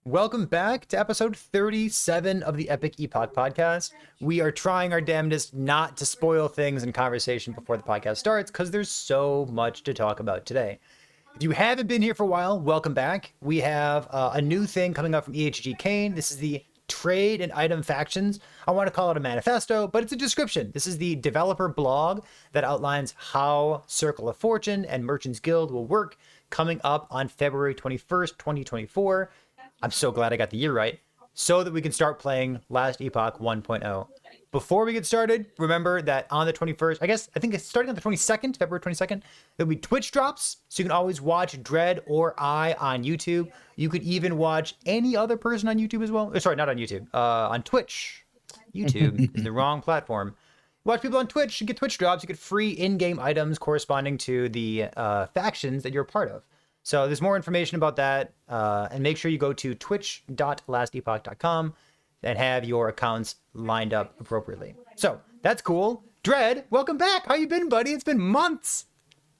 Welcome back to episode 37 of the Epoch podcast. We are trying our damnedest not to spoil things in conversation before the podcast starts because there's so much to talk about today. If you haven't been here for a while, welcome back. We have a new thing coming up from EHG Kane. This is the trade and item factions. I want to call it a manifesto, but it's a description. This is the developer blog that outlines how Circle of Fortune and Merchants Guild will work coming up on February 21st, 2024. I'm so glad I got the year right, so that we can start playing Last Epoch 1.0. Before we get started, remember that on the 21st, I think it's starting on the 22nd, February 22nd, there'll be Twitch drops, so you can always watch Dread or I on YouTube. You could even watch any other person on YouTube as well. Sorry, not on YouTube, on Twitch. YouTube is the wrong platform. Watch people on Twitch, you get Twitch drops, you get free in-game items corresponding to the factions that you're a part of. So there's more information about that, and make sure you go to twitch.lastepoch.com and have your accounts lined up appropriately. So that's cool. Dread, welcome back. How you been, buddy? It's been months.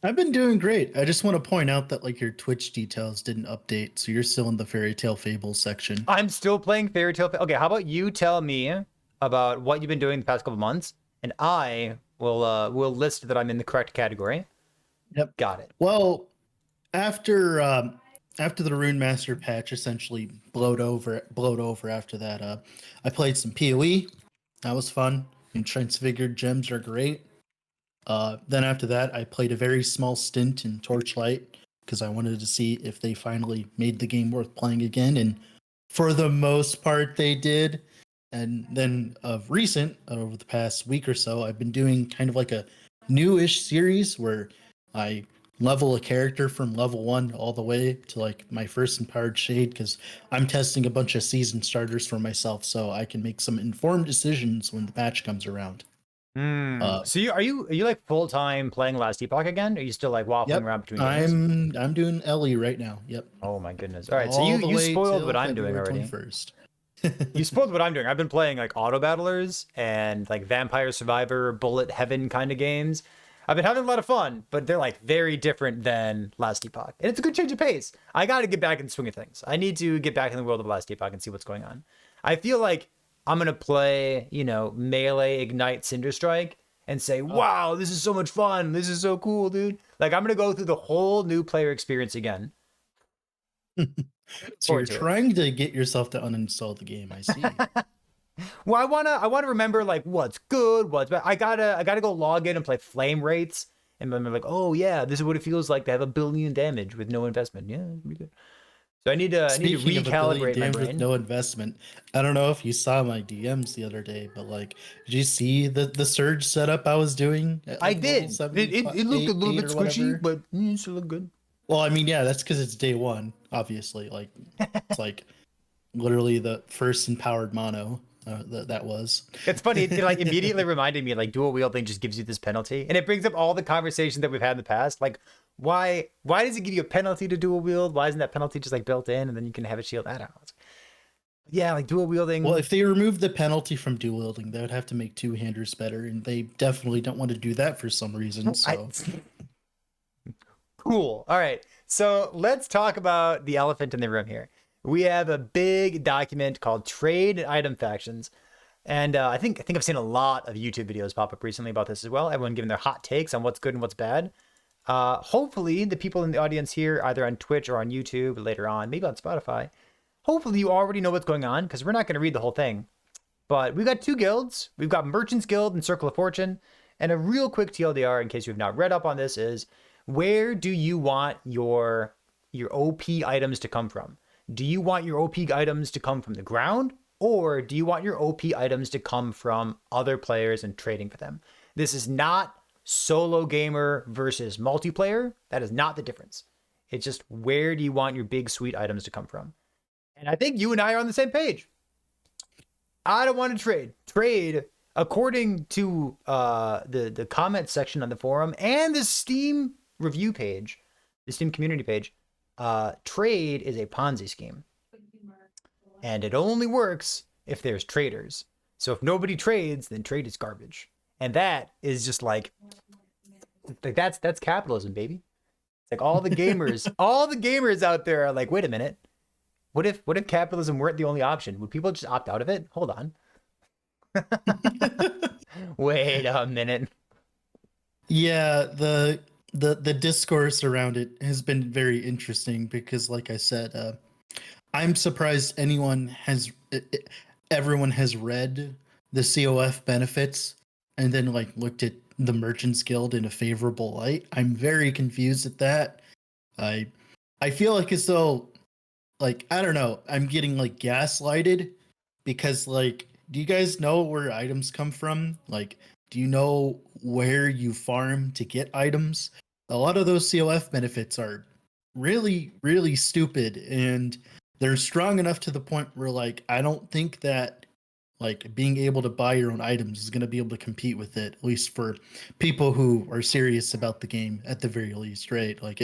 I've been doing great. I just want to point out that your Twitch details didn't update, so you're still in the Fairy Tale Fables section. I'm still playing Fairy Tale. Okay, how about you tell me about what you've been doing the past couple months, and I will list that I'm in the correct category. Yep. Got it. Well, after the Rune Master patch essentially blowed over after that, I played some PoE. That was fun. And transfigured gems are great. Then after that, I played a very small stint in Torchlight because I wanted to see if they finally made the game worth playing again. And for the most part, they did. And then of recent, over the past week or so, I've been doing kind of like a newish series where I level a character from level 1 all the way to my first empowered shade, because I'm testing a bunch of season starters for myself so I can make some informed decisions when the patch comes around. So are you full-time playing Last Epoch again? Or are you still waffling around between games? I'm doing Ellie right now. Yep. Oh my goodness. All right, so you spoiled what I'm doing already. 21st. You spoiled what I'm doing. I've been playing auto battlers and Vampire Survivor, Bullet Heaven kind of games. I've been having a lot of fun, but they're very different than Last Epoch. And it's a good change of pace. I got to get back in the swing of things. I need to get back in the world of Last Epoch and see what's going on. I feel like I'm going to play, Melee Ignite Cinder Strike and say, wow, this is so much fun. This is so cool, dude. I'm going to go through the whole new player experience again. So you're trying to get yourself to uninstall the game, I see. Well, I wanna remember what's good, what's bad. I gotta go log in and play flame rates, and then I'm oh yeah, this is what it feels like to have 1 billion damage with no investment. Yeah, pretty good. So I need to recalibrate my brain. With no investment. I don't know if you saw my DMs the other day, but did you see the surge setup I was doing? I did. It looked a little bit squishy, but it still looked good. Well, I mean, yeah, that's because it's day 1, obviously. It's literally the first empowered mono. That was. It's funny. It immediately reminded me dual wielding just gives you this penalty, and it brings up all the conversations that we've had in the past. Why does it give you a penalty to dual wield? Why isn't that penalty just built in, and then you can have a shield? I don't know. Yeah, dual wielding. Well, if they removed the penalty from dual wielding, they would have to make two-handers better, and they definitely don't want to do that for some reason. So. Cool. All right. So let's talk about the elephant in the room here. We have a big document called Trade and Item Factions. And I think I've seen a lot of YouTube videos pop up recently about this as well. Everyone giving their hot takes on what's good and what's bad. Hopefully the people in the audience here, either on Twitch or on YouTube later on, maybe on Spotify, hopefully you already know what's going on, because we're not going to read the whole thing. But we've got 2 guilds. We've got Merchants Guild and Circle of Fortune. And a real quick TLDR, in case you've not read up on this, is where do you want your OP items to come from? Do you want your OP items to come from the ground, or do you want your OP items to come from other players and trading for them? This is not solo gamer versus multiplayer. That is not the difference. It's just, where do you want your big sweet items to come from? And I think you and I are on the same page. I don't want to trade. Trade, according to the comment section on the forum and the Steam review page, the Steam community page, trade is a Ponzi scheme, and it only works if there's traders. So if nobody trades, then trade is garbage, and that is just that's capitalism, baby. It's all the gamers, all the gamers out there are wait a minute, What if capitalism weren't the only option? Would people just opt out of it? Hold on. Wait a minute. Yeah, the discourse around it has been very interesting because, like I said, I'm surprised everyone has read the COF benefits and then like looked at the Merchants Guild in a favorable light. I'm very confused at that. I I feel like as though like I don't know, I'm getting like gaslighted because like do you guys know where items come from? Like do you know where you farm to get items? A lot of those COF benefits are really stupid and they're strong enough to the point where like I don't think that like being able to buy your own items is going to be able to compete with it, at least for people who are serious about the game at the very least, right? Like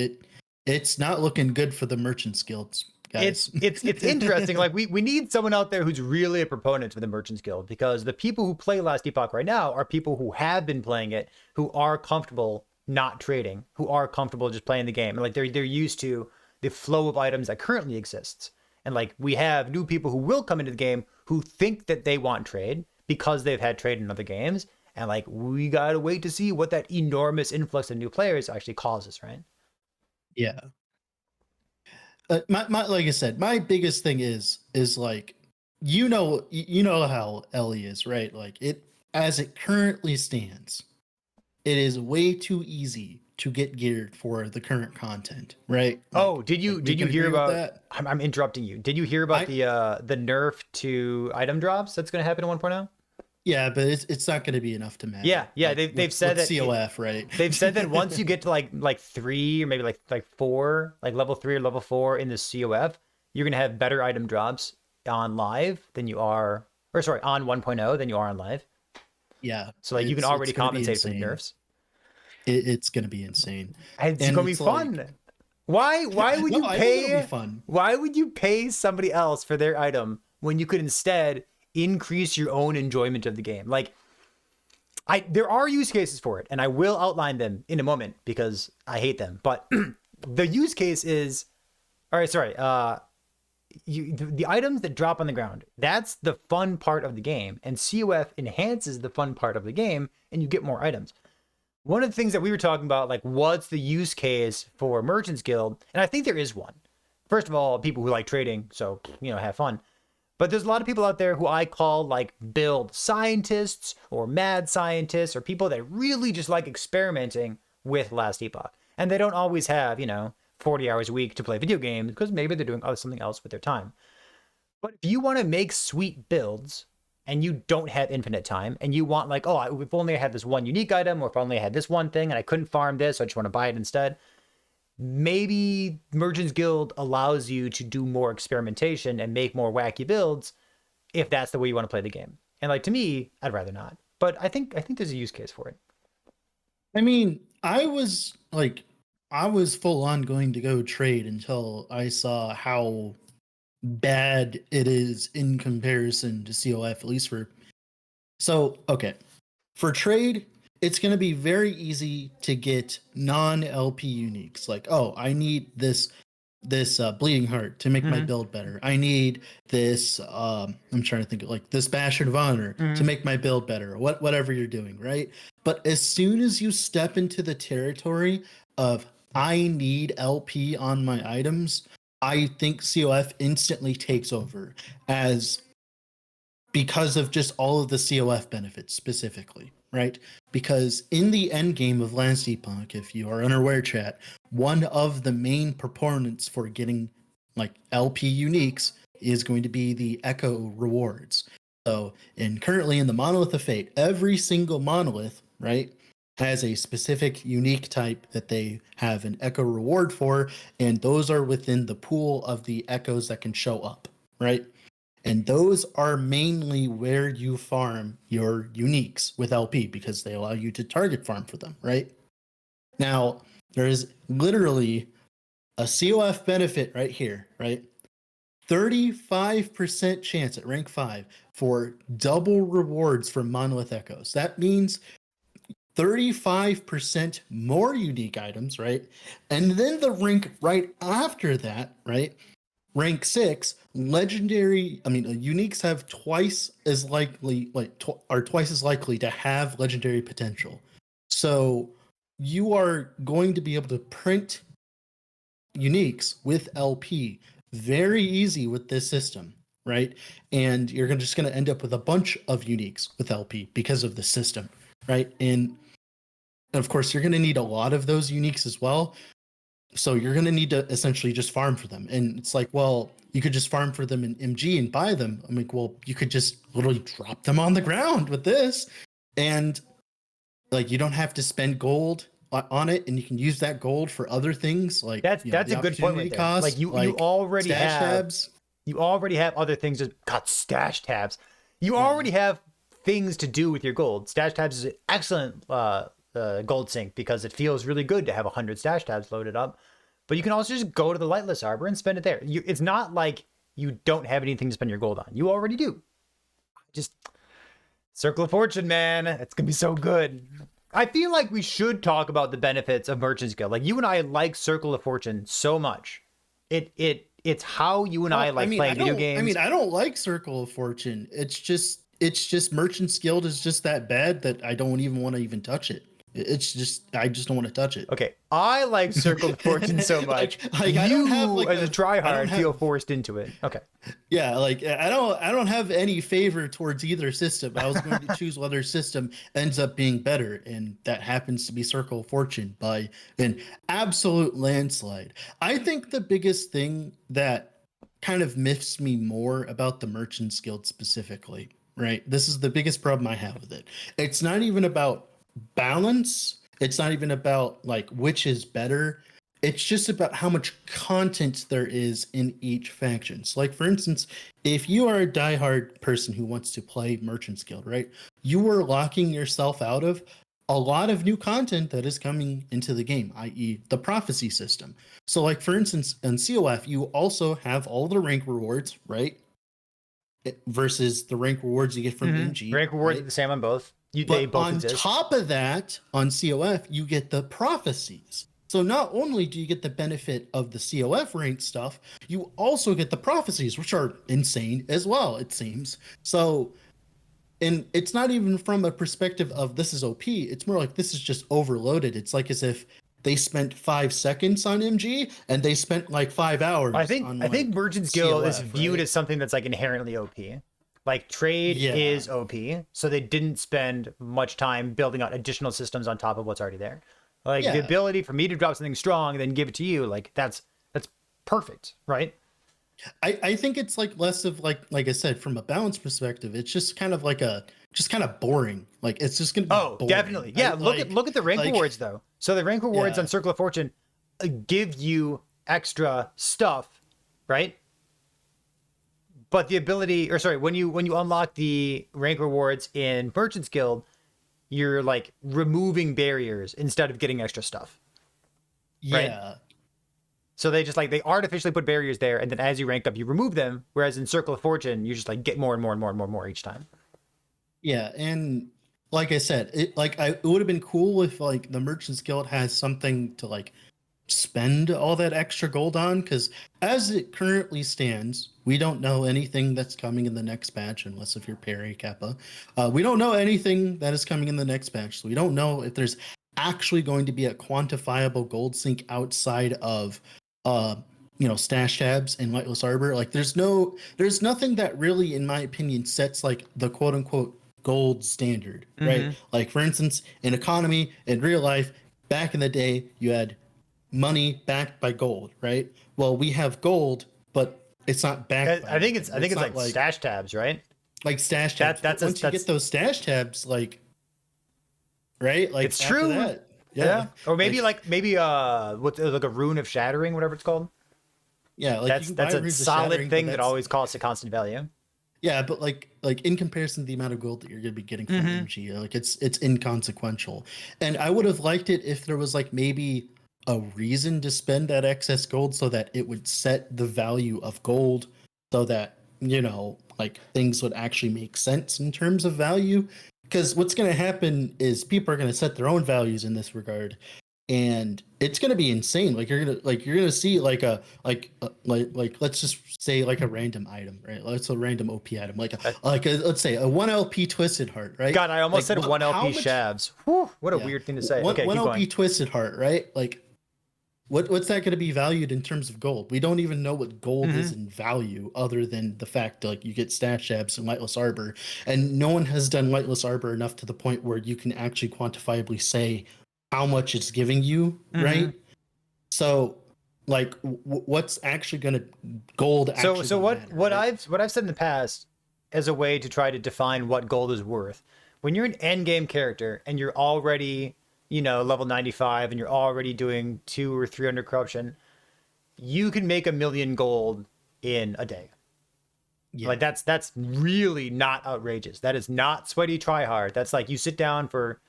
it's not looking good for the merchants guilds, guys. It's interesting. Like we need someone out there who's really a proponent of the Merchants Guild, because the people who play Last Epoch right now are people who have been playing it, who are comfortable not trading, who are comfortable just playing the game. And like they're used to the flow of items that currently exists. And like we have new people who will come into the game who think that they want trade because they've had trade in other games. And like we gotta wait to see what that enormous influx of new players actually causes, right? Yeah. My like I said, my biggest thing is like you know how Ellie is, right? Like it as it currently stands, it is way too easy to get geared for the current content, right? Oh, Like we did you can hear agree with about? that. I'm interrupting you. Did you hear about I the nerf to item drops that's going to happen in 1.0? Yeah, but it's not going to be enough to Yeah, matter. yeah. Like They've said with that COF, right? they've said that once you get to like 3 or maybe like 4, like level 3 or level 4 in the COF, you're going to have better item drops on live than you are, or sorry, on 1.0 than you are on live. Yeah, So like you can already it's going to be compensate for the insane. nerfs. It's going to be insane, It's and going to be it's like fun. Why would no, you I think it'll be pay fun. why would you pay somebody else for their item when you could instead increase your own enjoyment of the game? Like there are use cases for it, and I will outline them in a moment because I hate them. But the use case is all right, sorry, the items that drop on the ground, that's the fun part of the game, and COF enhances the fun part of the game and you get more items. One of the things that we were talking about, like, what's the use case for Merchants Guild? And I think there is one. First of all, people who like trading, so, have fun. But there's a lot of people out there who I call like build scientists or mad scientists or people that really just like experimenting with Last Epoch. And they don't always have, 40 hours a week to play video games because maybe they're doing something else with their time. But if you want to make sweet builds and you don't have infinite time and you want like, oh, if only I had this one unique item, or if only I had this one thing and I couldn't farm this, so I just want to buy it instead. Maybe Merchants Guild allows you to do more experimentation and make more wacky builds if that's the way you want to play the game. And like to me, I'd rather not. But I think there's a use case for it. I mean, I was full on going to go trade until I saw how bad it is in comparison to COF, at least for okay. For trade, it's going to be very easy to get non-LP uniques. Like, oh, I need this bleeding heart to make my Mm-hmm. build better. I need this I'm trying to think of like this bastion of honor to Mm-hmm. make my build better. Whatever you're doing, right? But as soon as you step into the territory of I need LP on my items, I think COF instantly takes over as because of just all of the COF benefits specifically, right? Because in the end game of Last Epoch, if you are unaware, chat, one of the main proponents for getting like LP uniques is going to be the Echo rewards. So, and currently in the Monolith of Fate, every single monolith, right, has a specific unique type that they have an Echo reward for, and those are within the pool of the Echoes that can show up, right? And those are mainly where you farm your uniques with LP because they allow you to target farm for them, right? Now, there is literally a COF benefit right here, right? 35% chance at rank 5 for double rewards from Monolith Echoes. That means 35% more unique items, right? And then the rank right after that, right? rank 6, uniques have twice as likely, are twice as likely to have legendary potential. So you are going to be able to print uniques with LP very easy with this system, right? And you're just going to end up with a bunch of uniques with LP because of the system, right? And of course, you're going to need a lot of those uniques as well. So you're going to need to essentially just farm for them. And it's like, well, you could just farm for them in MG and buy them. I'm like, well, you could just literally drop them on the ground with this. And like, you don't have to spend gold on it, and you can use that gold for other things like That's the a good point right there. cost, Like you already stash have tabs. You already have other things. Got stash tabs. You already have things to do with your gold. Stash tabs is an excellent gold sink because it feels really good to have 100 stash tabs loaded up. But you can also just go to the Lightless Arbor and spend it there. It's not like you don't have anything to spend your gold on. You already do. Just Circle of Fortune, man. It's gonna be so good. I feel like we should talk about the benefits of Merchant's Guild. Like, you and I like Circle of Fortune so much. It's how you and I like playing video games. I mean, I don't like Circle of Fortune. It's just Merchant's Guild is just that bad that I don't even want to even touch it. It's just, I just don't want to touch it. Okay, I like Circle of Fortune so much. like you, I don't have, like, as a tryhard, feel forced into it. Okay. Yeah, like I don't have any favor towards either system. I was going to choose whether system ends up being better, and that happens to be Circle of Fortune by an absolute landslide. I think the biggest thing that kind of miffs me more about the Merchant's Guild specifically, right? This is the biggest problem I have with it. It's not even about balance. It's not even about like which is better. It's just about how much content there is in each faction. So, like, for instance, if you are a diehard person who wants to play Merchant's Guild, right, you are locking yourself out of a lot of new content that is coming into the game, i.e. the prophecy system. So, like, for instance, in CoF, you also have all the rank rewards, right? Versus the rank rewards you get from MG. Rank rewards right? are the same on both. They both on exist. Top of that, on CoF, you get the prophecies. So not only do you get the benefit of the CoF ranked stuff, you also get the prophecies, which are insane as well, it seems. So, and it's not even from a perspective of this is OP. It's more like this is just overloaded. It's like as if they spent 5 seconds on MG and they spent like 5 hours. I think Merchant's Guild is viewed as something that's like inherently OP. Like trade is OP, so they didn't spend much time building out additional systems on top of what's already there. Like the ability for me to drop something strong and then give it to you, like that's perfect, right? I think it's like less of like I said, from a balance perspective, it's just kind of like just kind of boring. Like it's just gonna be boring. Definitely. Yeah, look at the rank rewards though. So the rank rewards on Circle of Fortune give you extra stuff, right? But the ability, when you unlock the rank rewards in Merchant's Guild, you're like removing barriers instead of getting extra stuff. Right? Yeah. So they just like they artificially put barriers there, and then as you rank up, you remove them. Whereas in Circle of Fortune, you just like get more and more and more and more and more each time. Yeah, and like I said, it would have been cool if like the Merchant's Guild has something to like spend all that extra gold on, because as it currently stands, we don't know anything that's coming in the next patch unless if you're Perry Kappa. We don't know anything that is coming in the next patch, so we don't know if there's actually going to be a quantifiable gold sink outside of stash tabs and Lightless Arbor. Like there's nothing that really, in my opinion, sets like the quote unquote gold standard, right? Like for instance, in economy, in real life, back in the day, you had money backed by gold, right? Well, we have gold, but it's not backed. I think it's like stash tabs, right? Like stash tabs. Once you get those stash tabs, like, right? Like it's true. That, yeah. Or maybe what's like a rune of shattering, whatever it's called. Yeah, like that's a solid thing that always costs a constant value. Yeah, but like in comparison to the amount of gold that you're gonna be getting from MG, like it's inconsequential. And I would have liked it if there was like maybe a reason to spend that excess gold so that it would set the value of gold so that, like things would actually make sense in terms of value. Because what's going to happen is people are going to set their own values in this regard. and it's gonna be insane. Like you're gonna see like let's just say like a random item, right? Let's a random OP item, let's say a 1 LP Twisted Heart, right? God, I almost said one How LP much? shavs. Whew, what a Yeah, weird thing to say. one Okay, one keep LP going. Twisted Heart, right? Like what's that going to be valued in terms of gold? We don't even know what gold Hmm. is in value, other than the fact like you get stat shabs and lightless arbor, and no one has done lightless arbor enough to the point where you can actually quantifiably say how much it's giving you, Hmm. right? So, like, what's actually going to gold So actually so going to what matter, right? I've said in the past as a way to try to define what gold is worth. When you're an end game character and you're already, level 95 and you're already doing 2 or 300 corruption, you can make 1 million gold in a day. Yeah, Like that's really not outrageous. That is not sweaty try hard. That's like you sit down for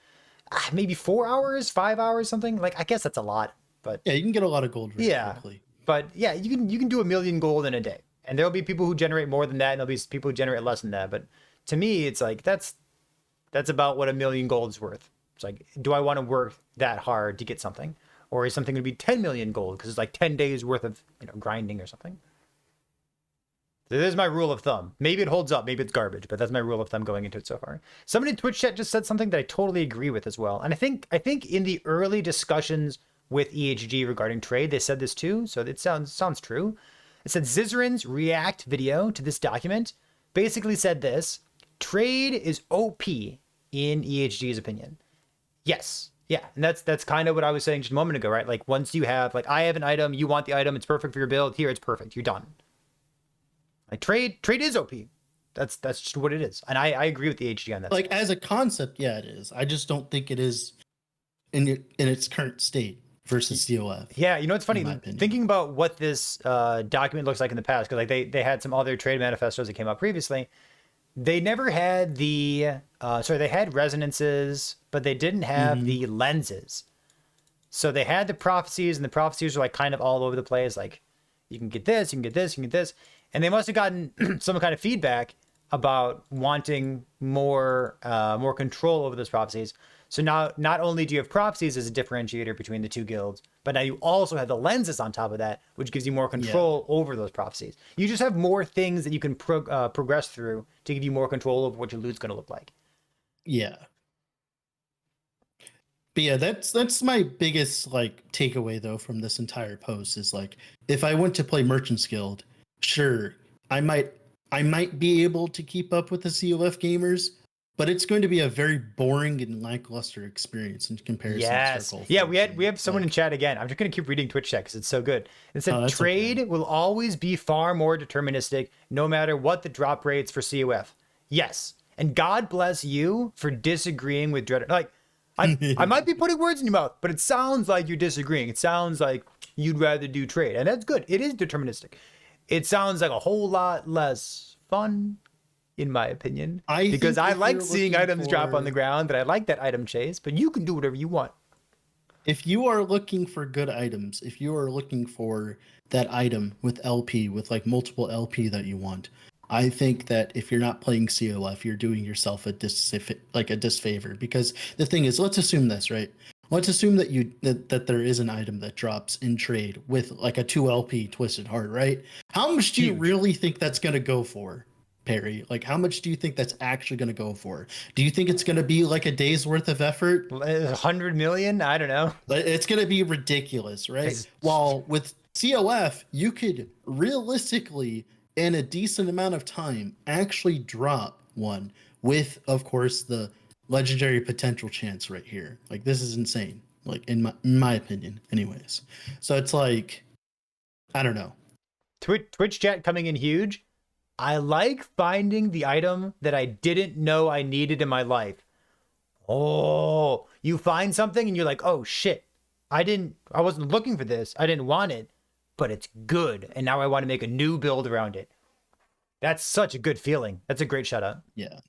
maybe 4 hours, 5 hours, something. Like I guess that's a lot, but yeah, you can get a lot of gold very yeah, quickly. but yeah, you can do 1 million gold in a day, and there'll be people who generate more than that, and there'll be people who generate less than that. But to me, it's like that's about what 1 million gold is worth. It's like, do I want to work that hard to get something, or is something going to be 10 million gold because it's like 10 days worth of grinding or something? So this is my rule of thumb. Maybe it holds up, maybe it's garbage, but that's my rule of thumb going into it so far. Somebody in Twitch chat just said something that I totally agree with as well, and I think in the early discussions with EHG regarding trade, they said this too, so it sounds true. It said Zizarin's react video to this document basically said this: trade is OP in EHG's opinion. Yes. Yeah, and that's kind of what I was saying just a moment ago, right? Like once you have like I have an item, you want the item, it's perfect for your build. Here, it's perfect. You're done. Like trade is OP. That's just what it is, and I agree with the HG on that. Like as a concept, yeah, it is. I just don't think it is in its current state versus COF, Yeah, it's in funny my opinion. thinking about what this document looks like in the past, because like they had some other trade manifestos that came out previously. They never had they had resonances, but they didn't have Hmm. the lenses. So they had the prophecies, and the prophecies were like kind of all over the place. Like you can get this, you can get this, you can get this, and they must have gotten some kind of feedback about wanting more control over those prophecies. So now not only do you have prophecies as a differentiator between the two guilds, but now you also have the lenses on top of that, which gives you more Yeah, control over those prophecies. You just have more things that you can progress through to give you more control over what your loot's going to look like. yeah. But yeah, that's my biggest like takeaway though from this entire post is like if I went to play Merchant's Guild, sure, I might I might be able to keep up with the COF gamers, but it's going to be a very boring and lackluster experience in comparison to Yes. Circle Yeah, 14. we have someone in Like, chat again. I'm just gonna keep reading Twitch chat because it's so good. It oh, said that's okay. trade will always be far more deterministic no matter what the drop rates for COF. Yes. And God bless you for disagreeing with Dread. Like, I might be putting words in your mouth, but it sounds like you're disagreeing. It sounds like you'd rather do trade. And that's good. It is deterministic. It sounds like a whole lot less fun, in my opinion, I because think I if like you're seeing looking items drop on the for ground, that I like that item chase, but you can do whatever you want. if you are looking for good items, if you are looking for that item with LP, with like multiple LP that you want, I think that if you're not playing COF, you're doing yourself a disfavor. Because the thing is, let's assume this, right? Let's assume that there is an item that drops in trade with like a 2 LP Twisted Heart, right? How much do you Huge. really think that's gonna go for? Perry, like how much do you think that's actually going to go for? Do you think it's going to be like a day's worth of effort? 100 million? I don't know. Like, it's going to be ridiculous, right? While with COF, you could realistically, in a decent amount of time, actually drop one with, of course, the legendary potential chance right here. Like, this is insane. Like, in my opinion, anyways. So it's like, I don't know. Twitch chat coming in huge. I like finding the item that I didn't know I needed in my life. Oh, you find something and you're like, oh shit, I wasn't looking for this. I didn't want it, but it's good. And now I want to make a new build around it. That's such a good feeling. That's a great shout out. Yeah.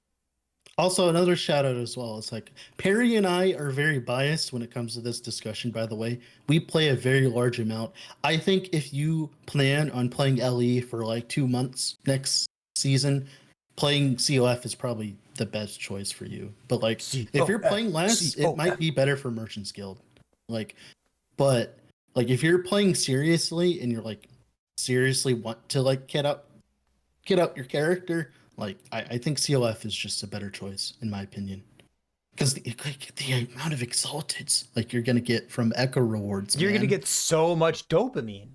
Also, another shout out as well. It's like Perry and I are very biased when it comes to this discussion, by the way. We play a very large amount. I think if you plan on playing LE for like 2 months next season, playing COF is probably the best choice for you. But like if you're COF, playing less, it might COF. be better for Merchant's Guild. Like But like if you're playing seriously and you're like seriously want to like get up your character, like I think COF is just a better choice in my opinion. Because the amount of exalteds like you're gonna get from Echo rewards, You're man. gonna get so much dopamine.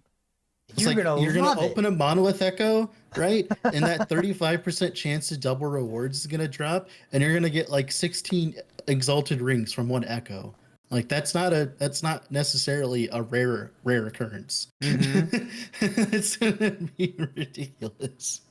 It's You're like gonna you're gonna love open it. a monolith Echo, right? And that 35% chance to double rewards is gonna drop, and you're gonna get like 16 exalted rings from one Echo. Like that's not necessarily a rare occurrence. Mm-hmm. It's gonna be ridiculous.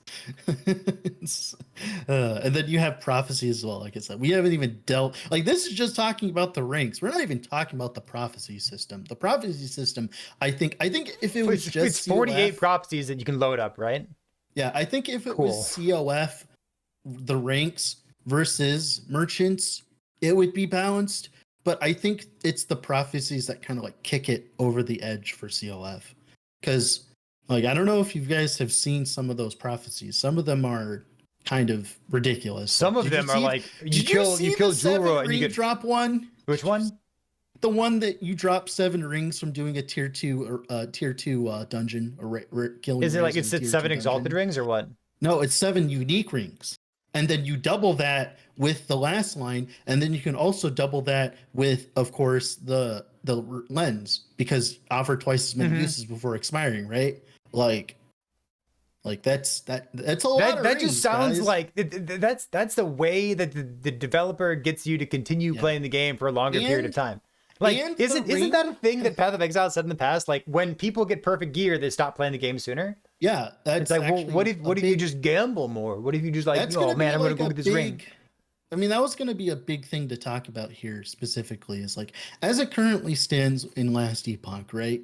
And then you have prophecy as well. Like I said, we haven't even dealt. Like this is just talking about the ranks. We're not even talking about the prophecy system. The prophecy system, I think if it was It's just 48 COF, prophecies that you can load up, right? yeah, I think if it Cool. was COF, the ranks versus merchants, it would be balanced. But I think it's the prophecies that kind of like kick it over the edge for COF. Because like I don't know if you guys have seen some of those prophecies. Some of them are kind of ridiculous. Some Like, of them are like you did you see kill the 7 Juro and you ring get drop one? which one? The one that you drop 7 rings from doing a tier 2 dungeon or killing. Is it like rings it's in a tier 7 2 exalted dungeon. rings or what? No, it's 7 unique rings. And then you double that with the last line, and then you can also double that with, of course, the lens, because offer twice as many uses before expiring, right? Like that's a lot of That rings, just sounds guys. like that's the way that the developer gets you to continue playing the game for a longer period of time. Like isn't that a thing that Path of Exile said in the past? Like when people get perfect gear, they stop playing the game sooner. Yeah, that's It's like, well, what if you just gamble more? What if you just like, oh man, I'm gonna go get this ring. I mean, that was going to be a big thing to talk about here specifically. Is like, as it currently stands in Last Epoch, right?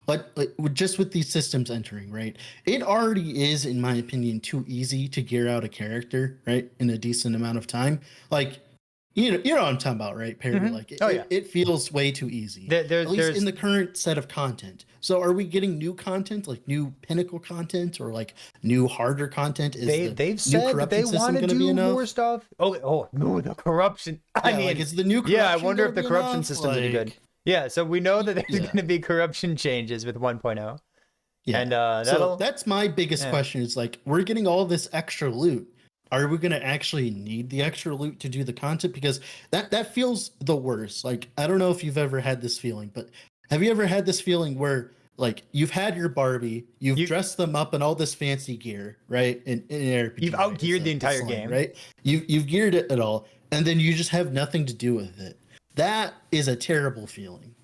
Like just with these systems entering, right? It already is, in my opinion, too easy to gear out a character, right, in a decent amount of time. Like, you know what I'm talking about, right, Perry? Mm-hmm. Like, Oh yeah, it feels way too easy. there's At least in the current set of content. So, are we getting new content, like new pinnacle content, or like new harder content? Is they've new said that they corruption system want to going to be do enough? more stuff. Oh no, the corruption. I Yeah, mean, like is the new yeah, I corruption wonder gonna if the be corruption enough? system's any good. Like, Yeah, so we know that there's yeah. going to be corruption changes with 1.0. Yeah. And so that's my biggest question is like, we're getting all this extra loot. Are we going to actually need the extra loot to do the content? Because that feels the worst. Like, I don't know if you've ever had this feeling, but have you ever had this feeling where like you've had your Barbie, you've dressed them up in all this fancy gear, right? In an RPG, you've outgeared the entire game, right? You've geared it at all, and then you just have nothing to do with it. That is a terrible feeling.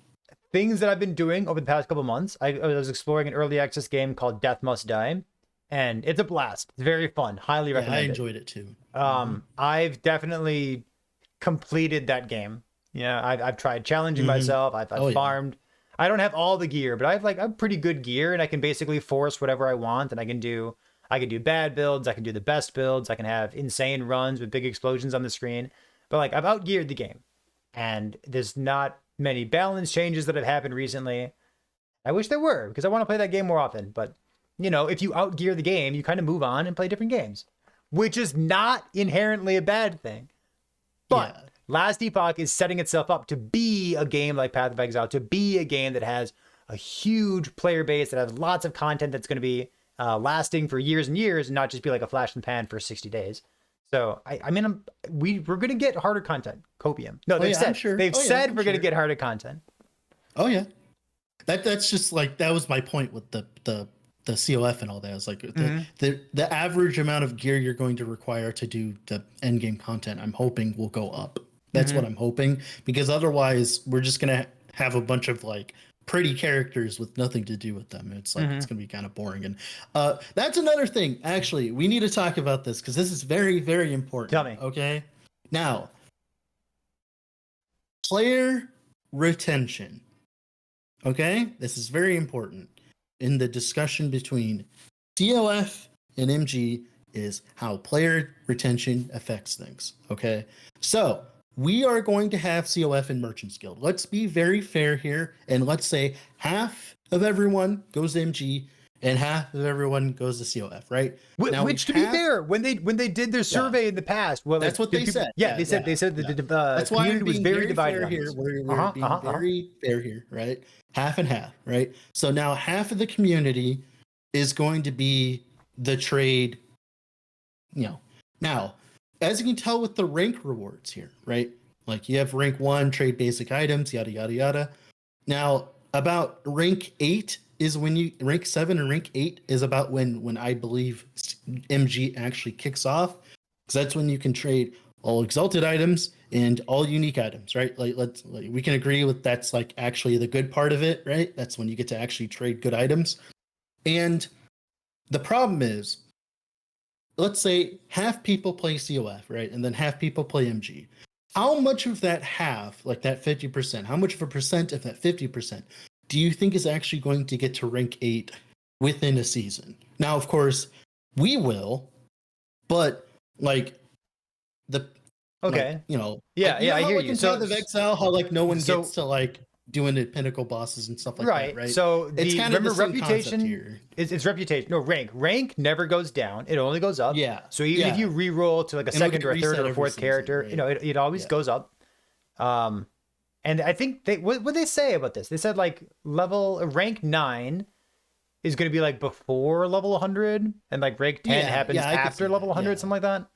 Things that I've been doing over the past couple months. I was exploring an early access game called Death Must Die, and it's a blast. It's very fun. Highly recommend I it. enjoyed it too. I've definitely completed that game. Yeah, I've tried challenging myself. I've farmed. I don't have all the gear, but I've pretty good gear, and I can basically force whatever I want, and I can do bad builds, I can do the best builds, I can have insane runs with big explosions on the screen. But like I've outgeared the game, and there's not many balance changes that have happened recently. I wish there were, because I want to play that game more often. But you know, if you outgear the game, you kind of move on and play different games, which is not inherently a bad thing. But Last Epoch is setting itself up to be a game like Path of Exile, to be a game that has a huge player base, that has lots of content that's going to be lasting for years and years, and not just be like a flash in the pan for 60 days. So I mean, we're going to get harder content. Copium. No, they've said we're going to get harder content. Oh yeah, that's just like that was my point with the COF and all that. It's like the average amount of gear you're going to require to do the end game content, I'm hoping will go up. That's what I'm hoping, because otherwise we're just gonna have a bunch of like pretty characters with nothing to do with them. It's like it's gonna be kind of boring. And that's another thing. Actually, we need to talk about this because this is very, very important. Tell me. Okay. Now, player retention. Okay, this is very important in the discussion between COF and MG is how player retention affects things. Okay, so we are going to have COF and Merchants Guild. Let's be very fair here, and let's say half of everyone goes to MG and half of everyone goes to COF, right? Now Which, to be fair, when they did their survey in the past, well, that's what they said. Yeah, they said the That's why community I'm was being very very divided fair on here. this. We're being very fair here, right? Half and half, right? So now half of the community is going to be the trade, Now, as you can tell with the rank rewards here, right? Like you have rank 1, trade basic items, yada yada yada. Now, about rank 8 is when you rank 7 and rank 8 is about when I believe MG actually kicks off, because that's when you can trade all exalted items and all unique items, right? Like we can agree with that's like actually the good part of it, right? That's when you get to actually trade good items. And the problem is, let's say half people play COF, right? And then half people play MG. How much of that half, like that 50%, how much of a percent of that 50% do you think is actually going to get to rank 8 within a season? Now, of course, we will, but like the Okay. like, you know, Yeah, like, you yeah, know I how hear like you. in Path of Exile, how like no one So gets to like doing the pinnacle bosses and stuff like that, right. right? So It's the kind of the remember same concept reputation here. it's reputation. No, rank never goes down. It only goes up. Yeah. So even if you re-roll to like a And it'll second get or a third reset or a every fourth season, character, right? you know, it always Yeah. goes up. And I think what they say about this? They said like level rank 9 is going to be like before level 100, and like rank 10 happens I could see after level that. 100, Yeah. something like that.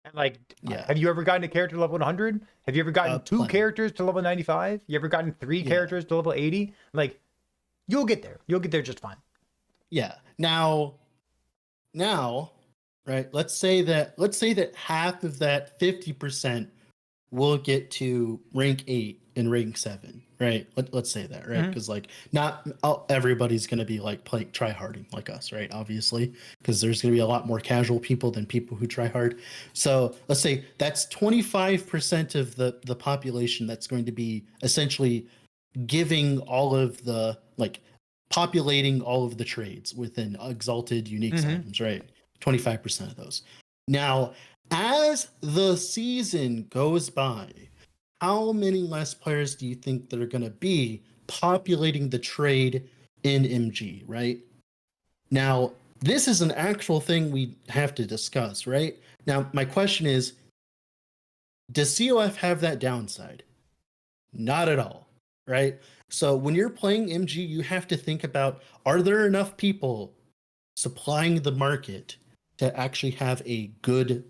And like, Yeah. have you ever gotten a character to level 100? Have you ever gotten two Plenty. characters to level 95? You ever gotten three characters to level 80? Like, you'll get there. You'll get there just fine. Yeah. Now, right? Let's say that half of that 50% will get to rank 8 and rank 7, right? Let's say that, right? Because like not everybody's gonna be like try harding like us, right? Obviously, because there's gonna be a lot more casual people than people who try hard. So let's say that's 25% of the population that's going to be essentially giving all of the like populating all of the trades within exalted unique items, right? 25% of those. Now, as the season goes by, how many less players do you think that are going to be populating the trade in MG, right? Now, this is an actual thing we have to discuss, right? Now, my question is, does COF have that downside? Not at all, right? So when you're playing MG, you have to think about, are there enough people supplying the market to actually have a good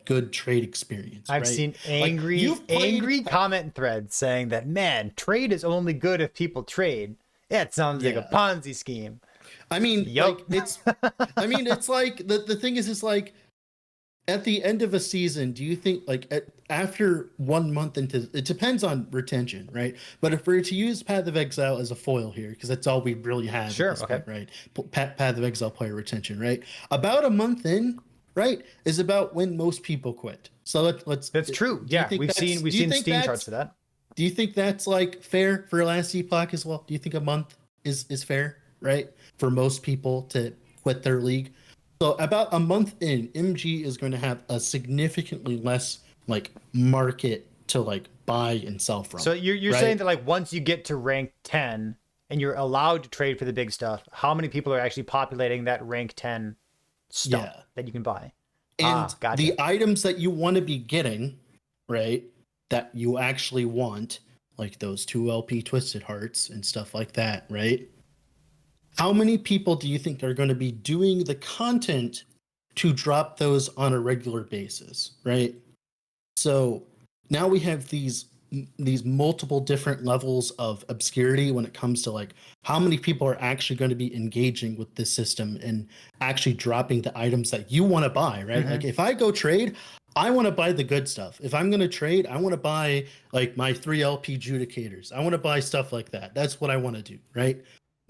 good trade experience, I've right? seen Like you've played angry comment threads saying that, man, trade is only good if people trade. Yeah, it sounds like a Ponzi scheme. I mean, Yup. like it's like the thing is like at the end of a season, do you think like after 1 month into it depends on retention, right? But if we're to use Path of Exile as a foil here, because that's all we really have Sure, at this okay. point, right? Path of Exile player retention, right? About a month in, right, is about when most people quit. So let's. That's true. Yeah, we've seen Steam charts for that. Do you think that's like fair for last Epoch as well? Do you think a month is fair, right, for most people to quit their league? So about a month in, MG is going to have a significantly less like market to like buy and sell from. So you're right? saying that like once you get to rank 10 and you're allowed to trade for the big stuff, how many people are actually populating that rank 10 stuff that you can buy? And gotcha. the items that you want to be getting, right, that you actually want, like those 2 LP Twisted Hearts and stuff like that, right? How many people do you think are going to be doing the content to drop those on a regular basis, right? So now we have these multiple different levels of obscurity when it comes to like how many people are actually going to be engaging with this system and actually dropping the items that you want to buy, right? Like if I go trade, I want to buy the good stuff. If I'm going to trade, I want to buy like my 3 LP Judicators. I want to buy stuff like that. That's what I want to do, right?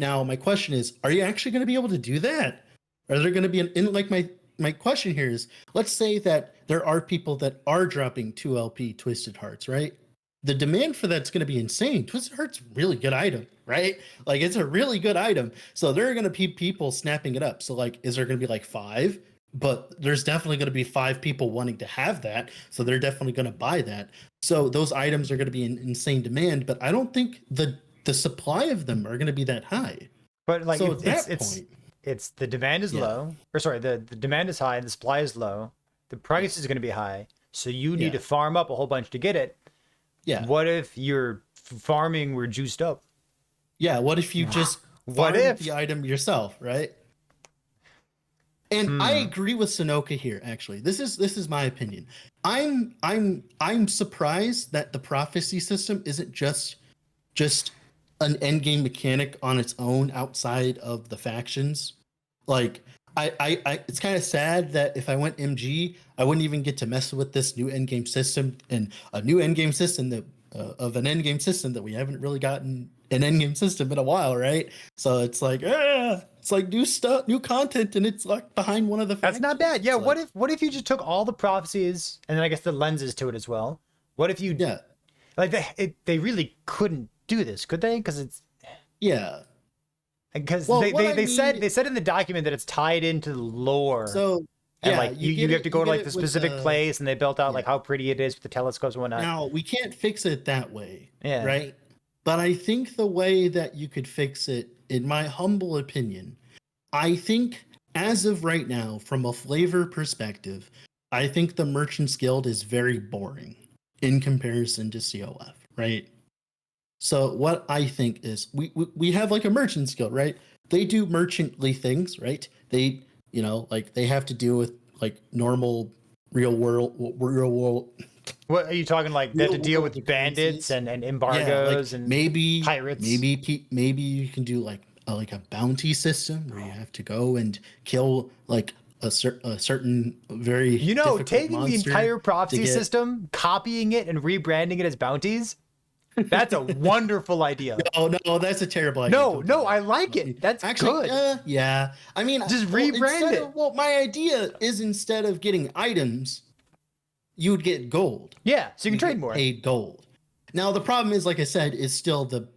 Now, my question is, are you actually going to be able to do that? Are there going to be like my question here is, let's say that there are people that are dropping 2 LP Twisted Hearts, right? The demand for that's going to be insane. Twisted Heart's a really good item, right? Like it's a really good item. So there are going to be people snapping it up. So like, is there going to be like 5? But there's definitely going to be 5 people wanting to have that. So they're definitely going to buy that. So those items are going to be in insane demand, but I don't think the supply of them are going to be that high. But like So at that it's point, it's the demand is yeah, low, or sorry, the demand is high, the supply is low, the price yeah, is going to be high, so you need yeah, to farm up a whole bunch to get it. yeah, What if your farming were juiced up? yeah. What if you just What farmed if? the item yourself, right? And I Hmm. agree with Sonoka here. Actually, this is my opinion. I'm surprised that the prophecy system isn't just an end game mechanic on its own outside of the factions. Like it's kind of sad that if I went MG, I wouldn't even get to mess with this new end game system and a new end game system that of an end game system that we haven't really gotten an end game system in a while, right? So it's like new stuff, new content, and it's like behind one of the That's not factions. bad. Yeah. It's like, What if you just took all the prophecies and then I guess the lenses to it as well? What if you yeah, like they really couldn't do this, could they? yeah. Because Well, what I they said mean, they said in the document that it's tied into the lore. so And yeah, like you have to you go to get like the it with specific place, and they built out yeah. like how pretty it is with the telescopes and whatnot. Now, we can't fix it that way, Yeah. right? But I think the way that you could fix it, in my humble opinion, I think as of right now, from a flavor perspective, I think the Merchants Guild is very boring in comparison to COF, right? So what I think is we have like a Merchants Guild, right? They do merchantly things, right? They, like they have to deal with like normal real world What are you talking like? They have to real deal world with bandits occurrences. and Yeah, like embargoes and maybe pirates. maybe you can do like a bounty system where you have to go and kill like a certain very You know, difficult taking the monster entire to prophecy get. system, copying it, and rebranding it as bounties, that's a wonderful idea. Oh no, that's a terrible idea. No, Don't do no, that. I like I it. mean, That's actually, good. yeah. I mean, Just rebrand it. my idea is instead of getting items, you would get gold. Yeah, so you can You trade get more. paid gold. Now the problem is, like I said, is still the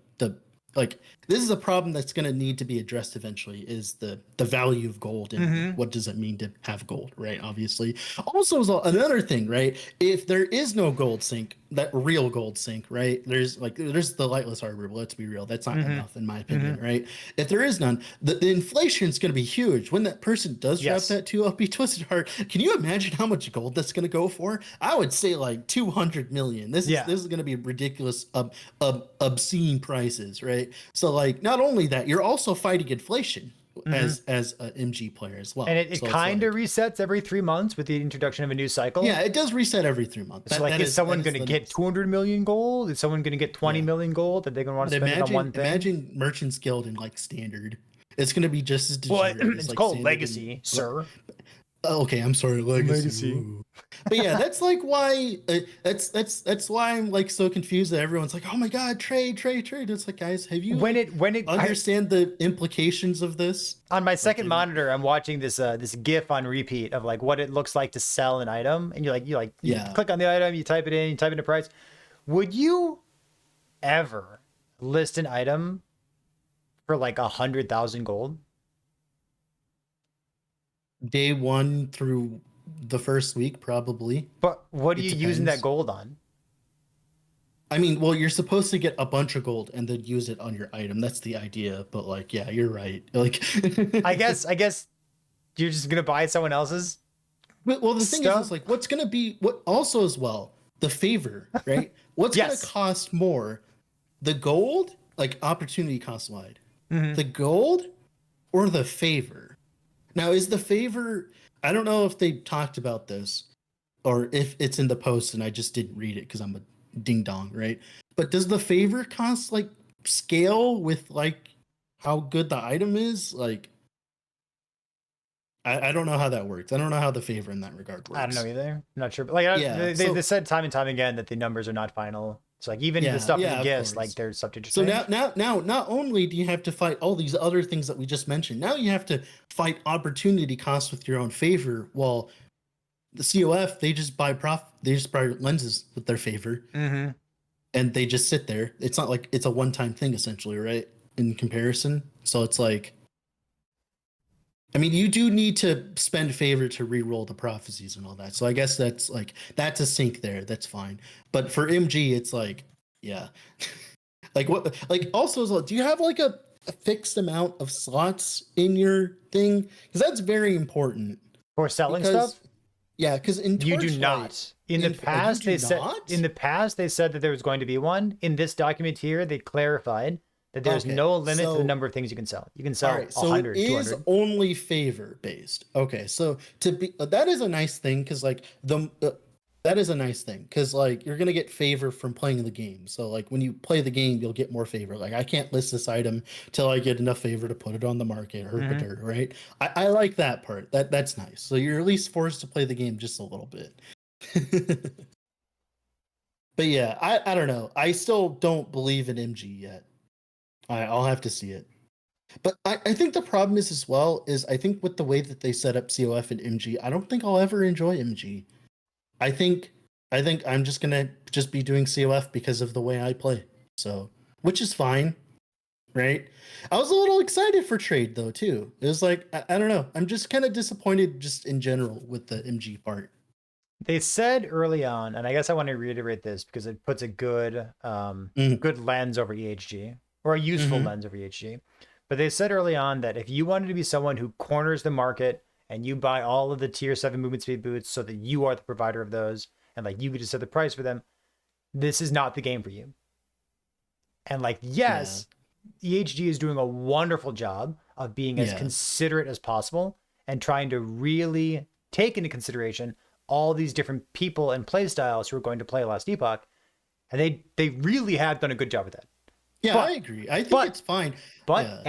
like this is a problem that's going to need to be addressed eventually. Is the value of gold and like, Mm-hmm. what does it mean to have gold, right? Obviously. Also, is another thing, right? If there is no gold sink, that real gold sink, right? There's the lightless harbor. But let's be real, that's not Mm-hmm. enough in my Mm-hmm. opinion, right? If there is none, the inflation is going to be huge when that person does drop Yes. that 2 LP twisted heart. Can you imagine how much gold that's going to go for? I would say like 200 million. Yeah. This is going to be ridiculous, obscene prices, right? So like, not only that, you're also fighting inflation Mm-hmm. as an MG player as And well. it So it's kind of like, resets every 3 months with the introduction of a new cycle. yeah, it does reset every 3 months. So like, is That someone is going to the get next. 200 million gold? Is someone going to get 20 Yeah. million gold that they're going to want But to spend it on one thing? imagine Merchants Guild in like standard. It's gonna be just as Well, degenerate as it's like called standard and legacy, sir. okay, I'm sorry, legacy. Legacy. Ooh. But yeah, that's like why that's why I'm like so confused that everyone's like, oh my god, trade. It's like, guys, have you like understand the implications of this? On my Like, second monitor, I'm watching this GIF on repeat of like what it looks like to sell an item, and you yeah, click on the item, you type it in, you type in the price. Would you ever list an item for like 100,000 gold? day one through the first week, probably. But what are It you using that depends. gold on? I mean, well, you're supposed to get a bunch of gold and then use it on your item. That's the idea. But like, yeah, you're right. Like, I guess you're just gonna buy someone else's well, the thing stuff. is like, what's gonna be what also as well the favor, right? What's gonna Yes. cost more, the gold, like opportunity cost wide, Mhm. the gold, or the favor? Now, is the favor? I don't know if they talked about this or if it's in the post and I just didn't read it because I'm a ding dong, right? But does the favor cost like scale with like how good the item is? Like, I don't know how that works. I don't know how the favor in that regard works. I don't know either. I'm not sure, but like Yeah, they said time and time again that the numbers are not final. So like even the Yeah, stuff in yeah, the of gifts, course. like they're subject to So change. now, not only do you have to fight all these other things that we just mentioned, now you have to fight opportunity costs with your own favor. Well, the COF they just buy lenses with their favor, Mm-hmm. and they just sit there. It's not like it's a one-time thing, essentially, right? In comparison, so it's like, I mean, you do need to spend favor to re-roll the prophecies and all that. So I guess that's a sink there. That's fine. But for MG, it's like, yeah. Like what? Like also, as well, do you have like a fixed amount of slots in your thing? Because that's very important. For selling Because stuff, yeah, because in you do Torchlight, not. In the you past, do they said not. that there was going to be one. In this document here, they clarified that there's Okay, no limit to the so number of things you can sell. You can all sell right, so it 100, is 200. only favor based. Okay, so to be that is a nice thing because like that is a nice thing because like you're gonna get favor from playing the game. So like when you play the game, you'll get more favor. Like I can't list this item till I get enough favor to put it on the market or Mm-hmm. right? I like that part. That's nice. So you're at least forced to play the game just a little bit. But yeah, I don't know. I still don't believe in MG yet. I'll have to see it. But I think the problem is as well is I think with the way that they set up COF and MG, I don't think I'll ever enjoy MG. I think I think I'm just gonna just be doing COF because of the way I play. So which is fine, right? I was a little excited for trade though too. It was like I don't know. I'm just kind of disappointed just in general with the MG part. They said early on, and I guess I want to reiterate this because it puts a good Mm, good lens over EHG, or a useful mm-hmm. lens over EHG. But they said early on that if you wanted to be someone who corners the market and you buy all of the tier 7 movement speed boots so that you are the provider of those and like you could just set the price for them, this is not the game for you. And like, Yeah. yes, EHG is doing a wonderful job of being as Yeah. considerate as possible and trying to really take into consideration all these different people and play styles who are going to play Last Epoch. And they really have done a good job with that. Yeah, I But agree. I think but it's fine. but Yeah.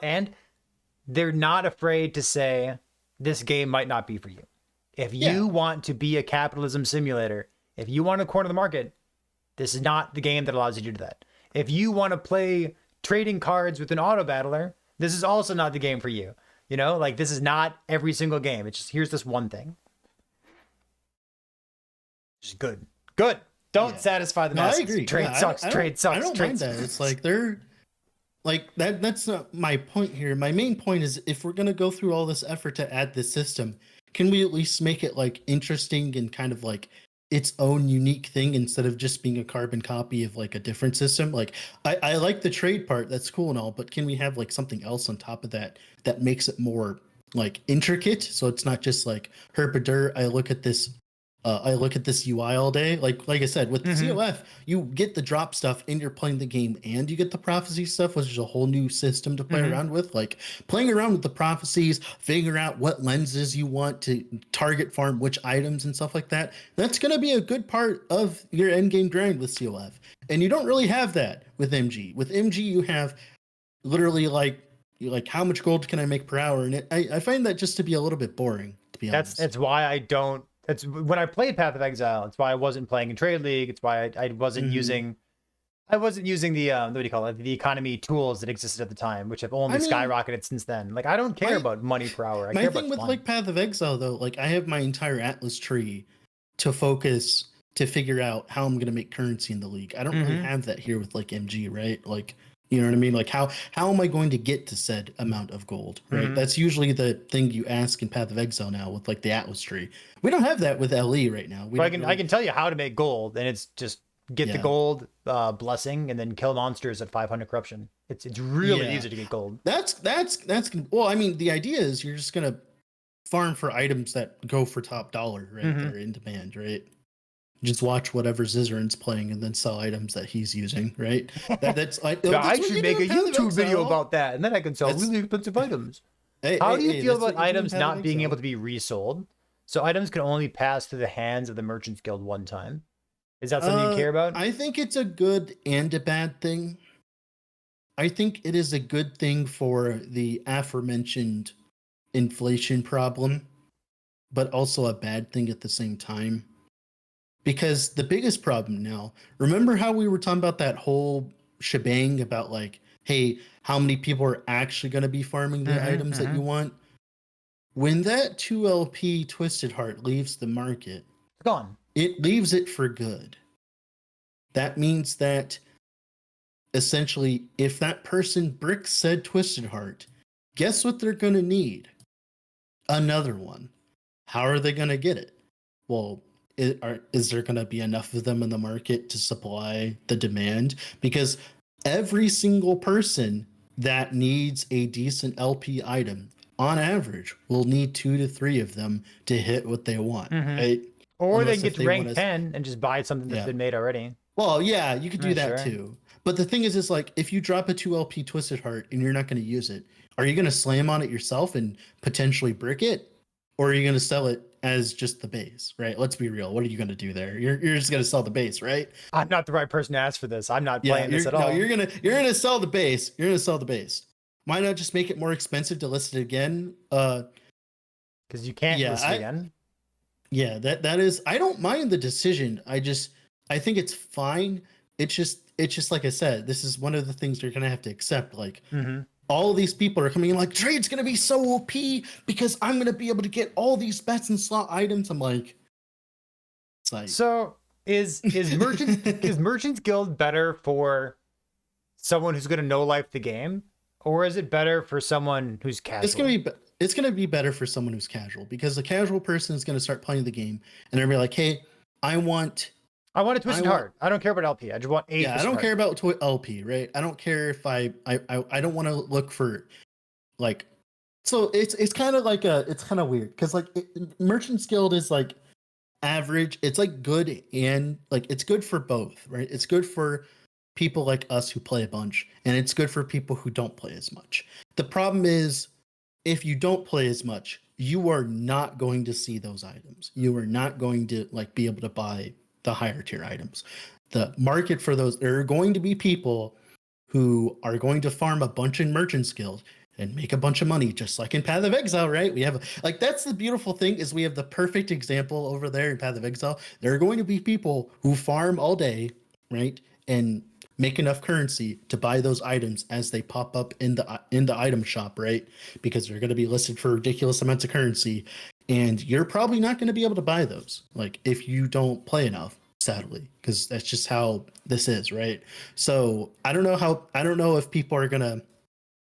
and they're not afraid to say this game might not be for you. If Yeah. you want to be a capitalism simulator, if you want to corner the market, this is not the game that allows you to do that. If you want to play trading cards with an auto battler, this is also not the game for you. You know, like this is not every single game. It's just here's this one thing. Just good. Good. Don't Yeah. satisfy the No, I masses. agree. Yeah, Trade sucks. Trade I sucks. don't Trade mind that. It's sucks. like they're like that's not my point here. My main point is if we're gonna go through all this effort to add this system, can we at least make it like interesting and kind of like its own unique thing instead of just being a carbon copy of like a different system? Like I like the trade part, that's cool and all, but can we have like something else on top of that that makes it more like intricate? So it's not just like herpadur, I look at this UI all day. Like I said, with the Mm-hmm. COF, you get the drop stuff and you're playing the game and you get the prophecy stuff, which is a whole new system to play Mm-hmm. around with. Like playing around with the prophecies, figuring out what lenses you want to target farm, which items and stuff like that. That's gonna be a good part of your end game grind with COF. And you don't really have that with MG. With MG, you have literally like how much gold can I make per hour? And I find that just to be a little bit boring, to be honest. That's why I don't. That's when I played Path of Exile. It's why I wasn't playing in Trade League. It's why I wasn't Mhm. using. the what do you call it? The economy tools that existed at the time, which have I only mean, skyrocketed since then. Like I don't care my about money per hour. I my care thing about with fun. like Path of Exile though, like I have my entire Atlas tree to focus to figure out how I'm gonna make currency in the league. I don't really Mm-hmm. have that here with like MG, right? Like you know what I mean? Like how am I going to get to said amount of gold, right? Mm-hmm. That's usually the thing you ask in Path of Exile now with like the Atlas tree. We don't have that with LE right now. We But don't I really can tell you how to make gold, and it's just get the yeah. gold blessing and then kill monsters at 500 corruption. It's really Yeah. easy to get gold. That's well, I mean, the idea is you're just gonna farm for items that go for top dollar, right? That Mm-hmm. are in demand, right? Just watch whatever Zizaran's playing and then sell items that he's using, right? That's like I that's what should you do make in a Path of YouTube video Exile. about that, and then I can sell That's really expensive items. hey, How hey, do you hey, feel that's what about you do in items Path of not being able Exile. to be resold? So items can only pass through the hands of the Merchants Guild one time. Is that something you care about? I think it's a good and a bad thing. I think it is a good thing for the aforementioned inflation problem, but also a bad thing at the same time. Because the biggest problem now, remember how we were talking about that whole shebang about like, hey, how many people are actually going to be farming the Mm-hmm. items that Mm-hmm. you want? When that 2LP Twisted Heart leaves the market, It's gone. it leaves it for good. That means that essentially, if that person bricks said Twisted Heart, guess what they're going to need? Another one. How are they going to get it? Well, is there going to be enough of them in the market to supply the demand? Because every single person that needs a decent LP item, on average, will need 2 to 3 of them to hit what they want, right? Or they Unless can get if to they want rank to, 10 and just buy something that's yeah. been made already. Well, yeah, you could do that Sure. too. But the thing is like if you drop a 2 LP Twisted Heart and you're not going to use it, are you going to slam on it yourself and potentially brick it? Or are you going to sell it as just the base, right? Let's be real. What are you going to do there? You're just going to sell the base, right? I'm not the right person to ask for this. I'm not Yeah, playing this at all. you're gonna sell the base. You're gonna sell the base. Why not just make it more expensive to list it again? Because you can't list it again. Yeah, that is. I don't mind the decision. I think it's fine. It's just like I said. This is one of the things you're gonna have to accept. Like all of these people are coming in like trade's gonna be so OP because I'm gonna be able to get all these bets and slot items. I'm like, it's like so is Merchants Guild better for someone who's gonna know life the game, or is it better for someone who's casual? It's gonna be better for someone who's casual because the casual person is gonna start playing the game and they're gonna be like, hey, I want a Twisted Heart. I don't care about LP. I just want a. Yeah, I don't care about LP, right? I don't care if I don't want to look for like. So it's kind of like it's kind of weird because like Merchants Guild is like average. It's like good and like it's good for both, right? It's good for people like us who play a bunch, and it's good for people who don't play as much. The problem is if you don't play as much, you are not going to see those items. You are not going to like be able to buy the higher tier items. The market for those, there are going to be people who are going to farm a bunch in Merchants Guild and make a bunch of money, just like in Path of Exile, right? We have like that's the beautiful thing is we have the perfect example over there in Path of Exile. There are going to be people who farm all day, right, and make enough currency to buy those items as they pop up in the item shop, right? Because they're going to be listed for ridiculous amounts of currency, and you're probably not going to be able to buy those, like if you don't play enough, sadly, because that's just how this is, right? So I don't know if people are going to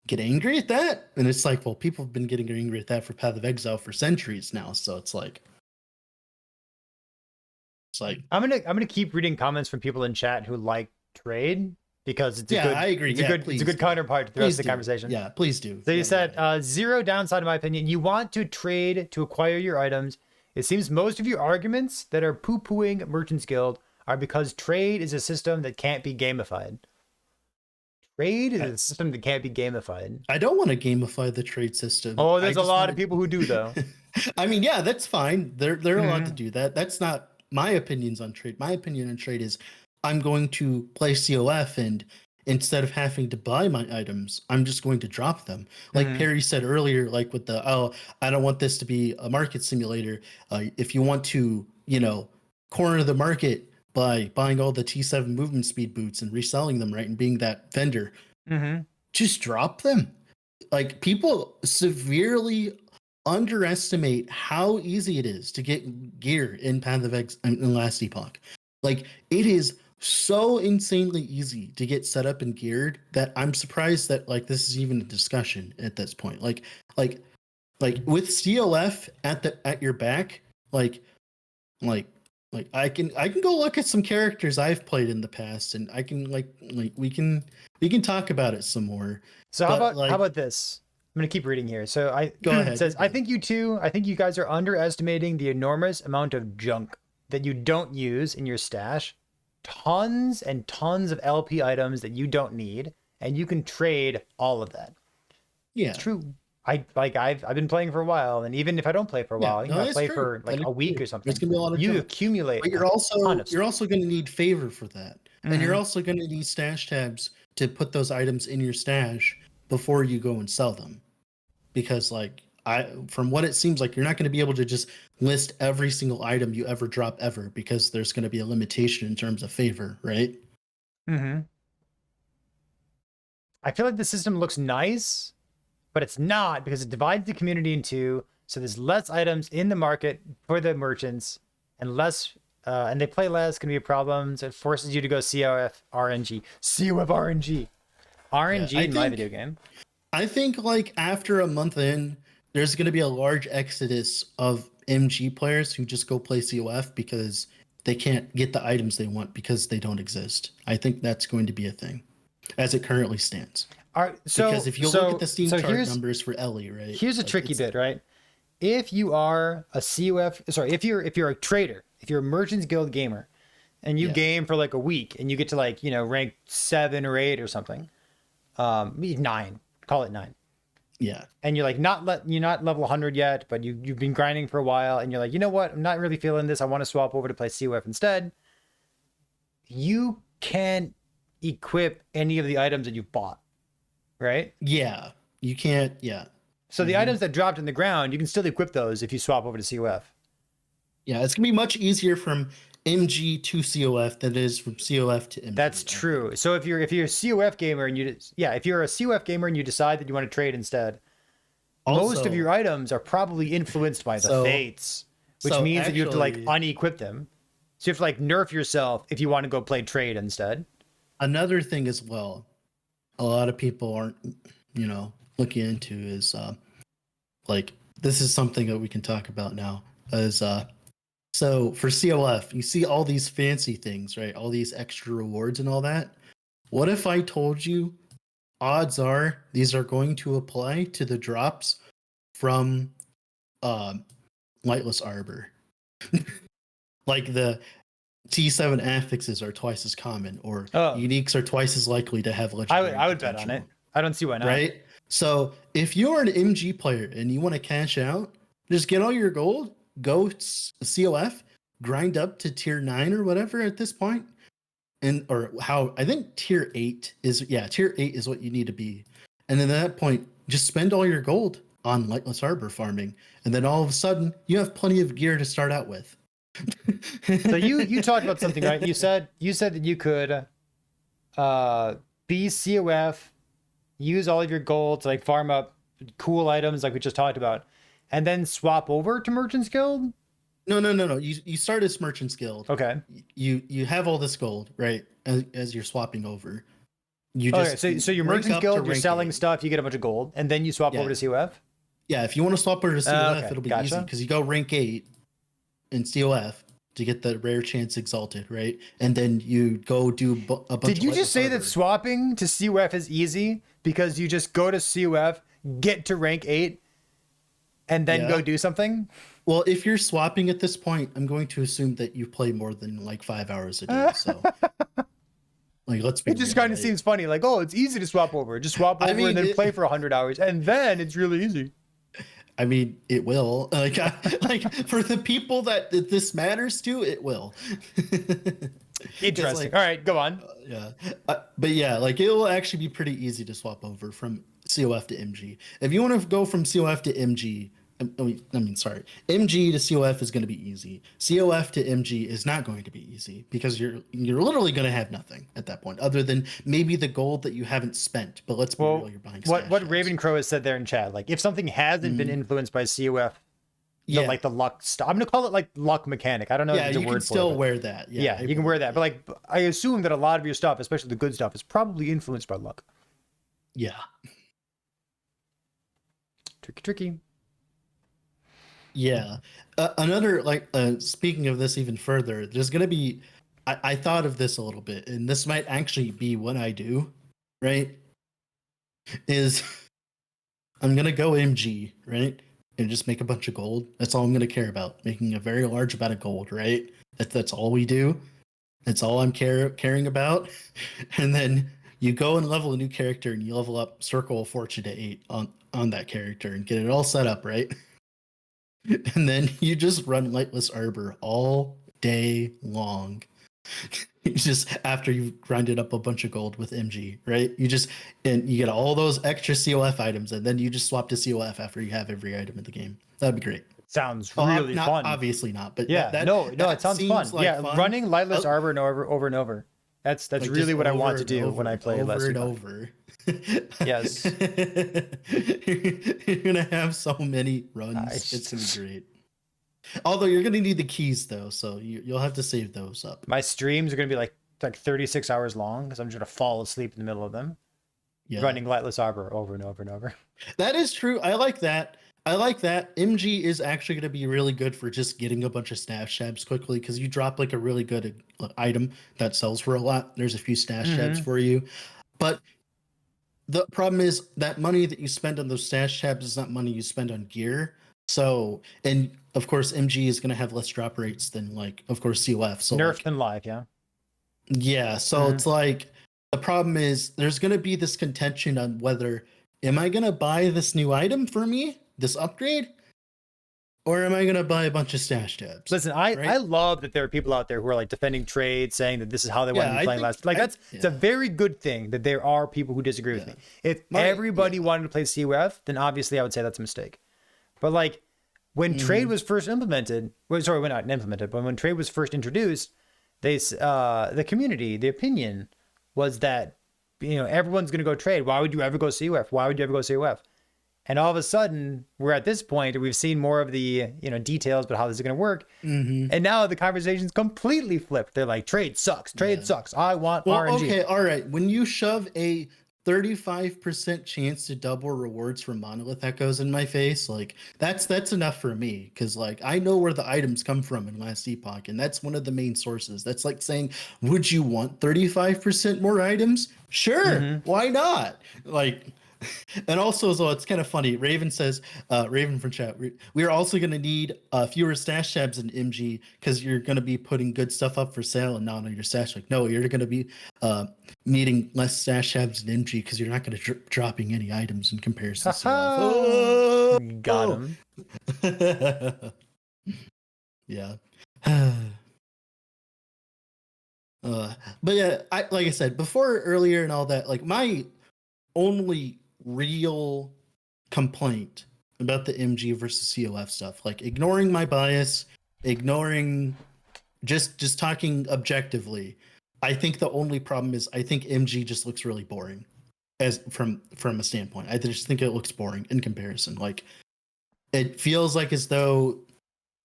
get angry at that, and it's like, well, people have been getting angry at that for Path of Exile for centuries now, so it's like I'm gonna keep reading comments from people in chat who like trade because it's a good. I agree. It's a good counterpart to the rest of the conversation. Yeah, please do. So you said zero downside in my opinion. You want to trade to acquire your items. It seems most of your arguments that are poo-pooing Merchants Guild are because trade is a system that can't be gamified. Trade is a system that can't be gamified. I don't want to gamify the trade system. Oh, there's a lot of people who do though. I mean, yeah, that's fine. They're allowed to do that. That's not my opinions on trade. My opinion on trade is I'm going to play CoF and instead of having to buy my items, I'm just going to drop them. Like Perry said earlier, like with the, I don't want this to be a market simulator. If you want to, corner the market by buying all the T7 movement speed boots and reselling them, right? And being that vendor, just drop them. Like people severely underestimate how easy it is to get gear in Path of X in Last Epoch. Like it is so insanely easy to get set up and geared that I'm surprised that like this is even a discussion at this point. Like with COF at your back, like I can go look at some characters I've played in the past, and I can we can talk about it some more. So how about this? I'm gonna keep reading here. So go ahead. It says I think you guys are underestimating the enormous amount of junk that you don't use in your stash. Tons and tons of LP items that you don't need, and you can trade all of that. Yeah, it's true. I've been playing for a while, and even if I don't play for a while, I play for like a week or something. There's gonna be a lot of junk. Accumulate. But you're also going to need favor for that, and you're also going to need stash tabs to put those items in your stash before you go and sell them, because from what it seems like, you're not going to be able to just list every single item you ever drop ever, because there's going to be a limitation in terms of favor, right? I feel like the system looks nice, but it's not, because it divides the community in two. So there's less items in the market for the merchants, and less, and they play less. Can be a problem. So it forces you to go COF RNG in my video game. I think like after a month in, there's going to be a large exodus of MG players who just go play COF because they can't get the items they want because they don't exist. I think that's going to be a thing as it currently stands. All right, Because if you look at the Steam chart here's numbers for Ellie, right? here's a Like tricky bit, right? If you are a COF, sorry, if you're a trader, if you're a Merchants Guild gamer, and you Yeah. game for like a week, and you get to like rank 7 or 8 or something, 9, call it 9, Yeah. and you're like you're not level 100 yet, but you've been grinding for a while, and you're like, you know what, I'm not really feeling this. I want to swap over to play COF instead. You can't equip any of the items that you've bought, right? Yeah. You can't. Yeah. So the items that dropped in the ground, you can still equip those if you swap over to COF. Yeah. It's gonna be much easier from MG to COF than it is from COF to MG. That's true. So if you're a COF gamer and if you're a COF gamer and you decide that you want to trade instead, most of your items are probably influenced by the fates, which means that you have to like unequip them. So you have to like nerf yourself if you want to go play trade instead. Another thing as well, a lot of people aren't, looking into is like this is something that we can talk about now. Is so for COF, you see all these fancy things, right? All these extra rewards and all that. What if I told you odds are these are going to apply to the drops from Lightless Arbor? Like the T7 affixes are twice as common, or uniques are twice as likely to have legendary. I would bet on it. I don't see why not. Right? So if you're an MG player and you want to cash out, just get all your gold, go COF, grind up to tier 9 or whatever at this point. I think tier 8 is what you need to be. And then at that point, just spend all your gold on Lightless Arbor farming. And then all of a sudden you have plenty of gear to start out with. So you talked about something, right? You said that you could be COF, use all of your gold to like farm up cool items like we just talked about, and then swap over to Merchants Guild? No. You start as Merchants Guild. Okay. You have all this gold, right? As you're swapping over. You just so your Merchants Guild, you're selling stuff, you get a bunch of gold, and then you swap over to COF? Yeah, if you want to swap over to COF, it'll be easy because you go rank 8 in COF to get the rare chance exalted, right? And then you go do a bunch. Did you just say that swapping to COF is easy because you just go to COF, get to rank 8, and then go do something? Well, if you're swapping at this point, I'm going to assume that you play more than like 5 hours a day. So, like, let's be. It just kind of seems funny. Like, oh, it's easy to swap over. Just swap over and then play for 100 hours, and then it's really easy. I mean, it will. Like for the people that this matters to, it will. Interesting. All right, go on. But yeah, like it will actually be pretty easy to swap over from COF to MG. If you want to go from COF to MG, MG to COF is going to be easy. COF to MG is not going to be easy because you're literally going to have nothing at that point, other than maybe the gold that you haven't spent. But let's be real, you're buying. What Ravencrow has said there in chat, like if something hasn't been influenced by COF, like the luck stuff. I'm gonna call it like luck mechanic. I don't know. Yeah, you can still wear that. Yeah, you can wear that. But like, I assume that a lot of your stuff, especially the good stuff, is probably influenced by luck. Yeah. Tricky. Yeah. Another, speaking of this even further, there's going to be, I thought of this a little bit, and this might actually be what I do, right? Is I'm going to go MG, right? And just make a bunch of gold. That's all I'm going to care about. Making a very large amount of gold, right? That's all we do. That's all I'm caring about. And then you go and level a new character and you level up Circle of Fortune to 8 on that character and get it all set up, right? And then you just run Lightless Arbor all day long. Just after you've grinded up a bunch of gold with MG, right? You get all those extra COF items, and then you just swap to COF after you have every item in the game. That'd be great. Sounds really fun. Obviously not, but yeah, it sounds fun. Like fun. Running Lightless Arbor over and over. That's like really what I want to do when I play less and over. Yes. You're gonna have so many runs. It's gonna be great. Although you're gonna need the keys though, so you'll have to save those up. My streams are gonna be like 36 hours long because I'm just gonna fall asleep in the middle of them. Yeah. Running Lightless Arbor over and over and over. That is true. I like that. MG is actually going to be really good for just getting a bunch of stash shabs quickly because you drop like a really good item that sells for a lot. There's a few stash shabs for you. But the problem is that money that you spend on those stash tabs is not money you spend on gear. So, and of course, MG is going to have less drop rates than like, of course, COF. So Nerfed like, and live, yeah. yeah. So it's like the problem is there's going to be this contention on whether am I going to buy this new item for me, this upgrade, or am I going to buy a bunch of stash tabs? Listen, I right? love that there are people out there who are like defending trade, saying that this is how they want to be I playing think last. Like it's a very good thing that there are people who disagree with me. If everybody wanted to play COF, then obviously I would say that's a mistake. But like when trade was first implemented, well, sorry, when not implemented, but when trade was first introduced, they the community, the opinion was that everyone's going to go trade. Why would you ever go COF? Why would you ever go COF? And all of a sudden, we're at this point, and we've seen more of the details about how this is going to work. And now the conversation's completely flipped. They're like, trade sucks. Trade sucks. I want RNG. Okay, all right. When you shove a 35% chance to double rewards from Monolith that goes in my face, like that's enough for me, because like I know where the items come from in last Epoch, and that's one of the main sources. That's like saying, would you want 35% more items? Sure, why not? Like, and also, so it's kind of funny. Raven says, Raven from chat, we are also going to need fewer stash tabs in MG because you're going to be putting good stuff up for sale and not on your stash. Like, no, you're going to be needing less stash tabs in MG because you're not going to dropping any items in comparison to Oh, got him. Yeah. But yeah, like I said before earlier and all that, like my only real complaint about the MG versus COF stuff, like ignoring my bias, ignoring just talking objectively, I think the only problem is I think MG just looks really boring as from a standpoint. I just think it looks boring in comparison. Like it feels like as though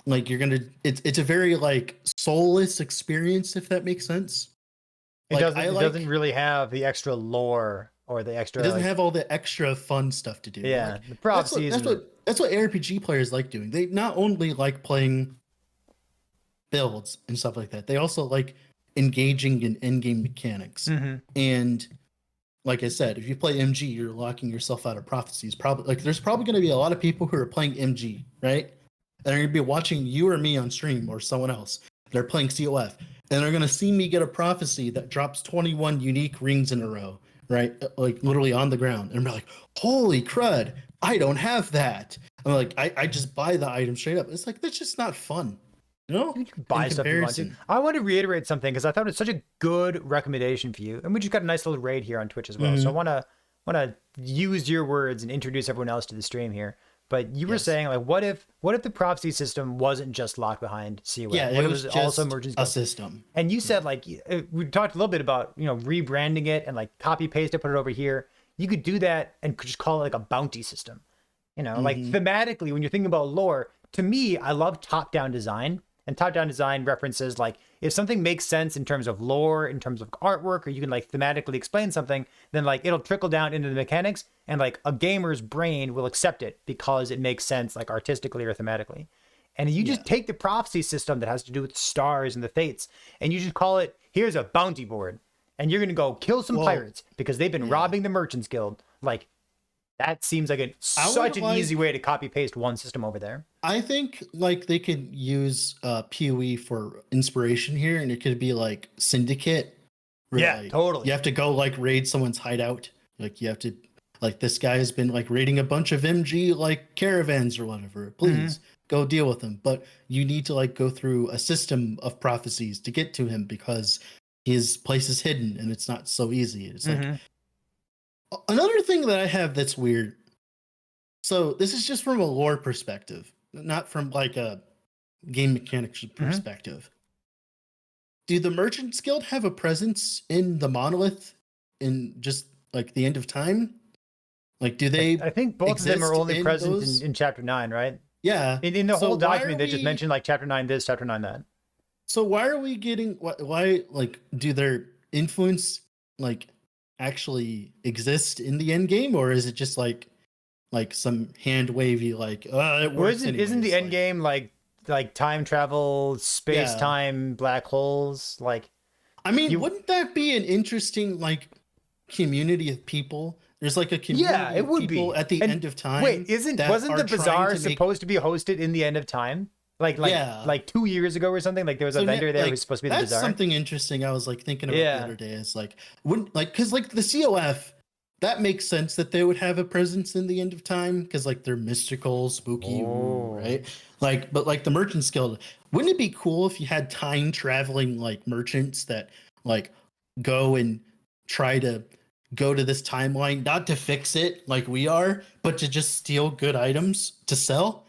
like you're gonna it's a very like soulless experience, if that makes sense. It doesn't really have the extra lore or the extra. It doesn't have all the extra fun stuff to do. Yeah, like, the prophecies. That's what RPG players like doing. They not only like playing builds and stuff like that, they also like engaging in in-game mechanics. And like I said, if you play MG, you're locking yourself out of prophecies. Probably like there's probably going to be a lot of people who are playing MG, right? And they're going to be watching you or me on stream or someone else. They're playing COF, and they're going to see me get a prophecy that drops 21 unique rings in a row, right? Like literally on the ground. And I'm like, holy crud, I don't have that. I'm like, I just buy the item straight up. It's like, that's just not fun. No, you can buy stuff you want to. I want to reiterate something because I thought it's such a good recommendation for you, and we just got a nice little raid here on Twitch as well. So I want to use your words and introduce everyone else to the stream here. But you were saying, like, what if the prophecy system wasn't just locked behind COF? Yeah, it was just also Merchants a system. And you said, like, we talked a little bit about rebranding it and like copy paste it, put it over here. You could do that and just call it like a bounty system. Like thematically, when you're thinking about lore, to me, I love top-down design. And top-down design references, like, if something makes sense in terms of lore, in terms of artwork, or you can, like, thematically explain something, then, like, it'll trickle down into the mechanics, and, like, a gamer's brain will accept it because it makes sense, like, artistically or thematically. And you just take the prophecy system that has to do with stars and the fates, and you just call it, here's a bounty board, and you're going to go kill some pirates because they've been robbing the Merchants Guild. Like, that seems like such an easy way to copy paste one system over there. I think like they could use PoE for inspiration here, and it could be like Syndicate. Yeah, like, totally. You have to go like raid someone's hideout. Like you have to like this guy has been like raiding a bunch of MG like caravans or whatever. Please go deal with him. But you need to like go through a system of prophecies to get to him because his place is hidden and it's not so easy. It's like another thing that I have that's weird. So this is just from a lore perspective, not from like a game mechanics perspective. Do the Merchants Guild have a presence in the monolith in just like the end of time? Like, do they? I think both of them are only present in chapter 9, right? Yeah. In the whole document, they just mentioned like chapter 9 this, chapter 9 that. So why are we getting? Why like do their influence like actually exist in the end game, or is it just like some hand wavy like it works? Isn't the end game like time travel, space time, black holes? Like, I mean, wouldn't that be an interesting like community of people? There's like a Yeah, community it of would people be. at the And end of time. wait, that wasn't are the trying bazaar to make supposed to be hosted in the end of time? yeah. Like 2 years ago or something? Like there was a So vendor there who's like supposed to be the that's bazaar. something interesting. I was like thinking about the Yeah. other day. Is like wouldn't like because like the COF, that makes sense that they would have a presence in the end of time because like they're mystical, spooky, ooh, Oh. right? Like, but like the Merchants Guild, wouldn't it be cool if you had time traveling like merchants that like go and try to go to this timeline, not to fix it like we are, but to just steal good items to sell?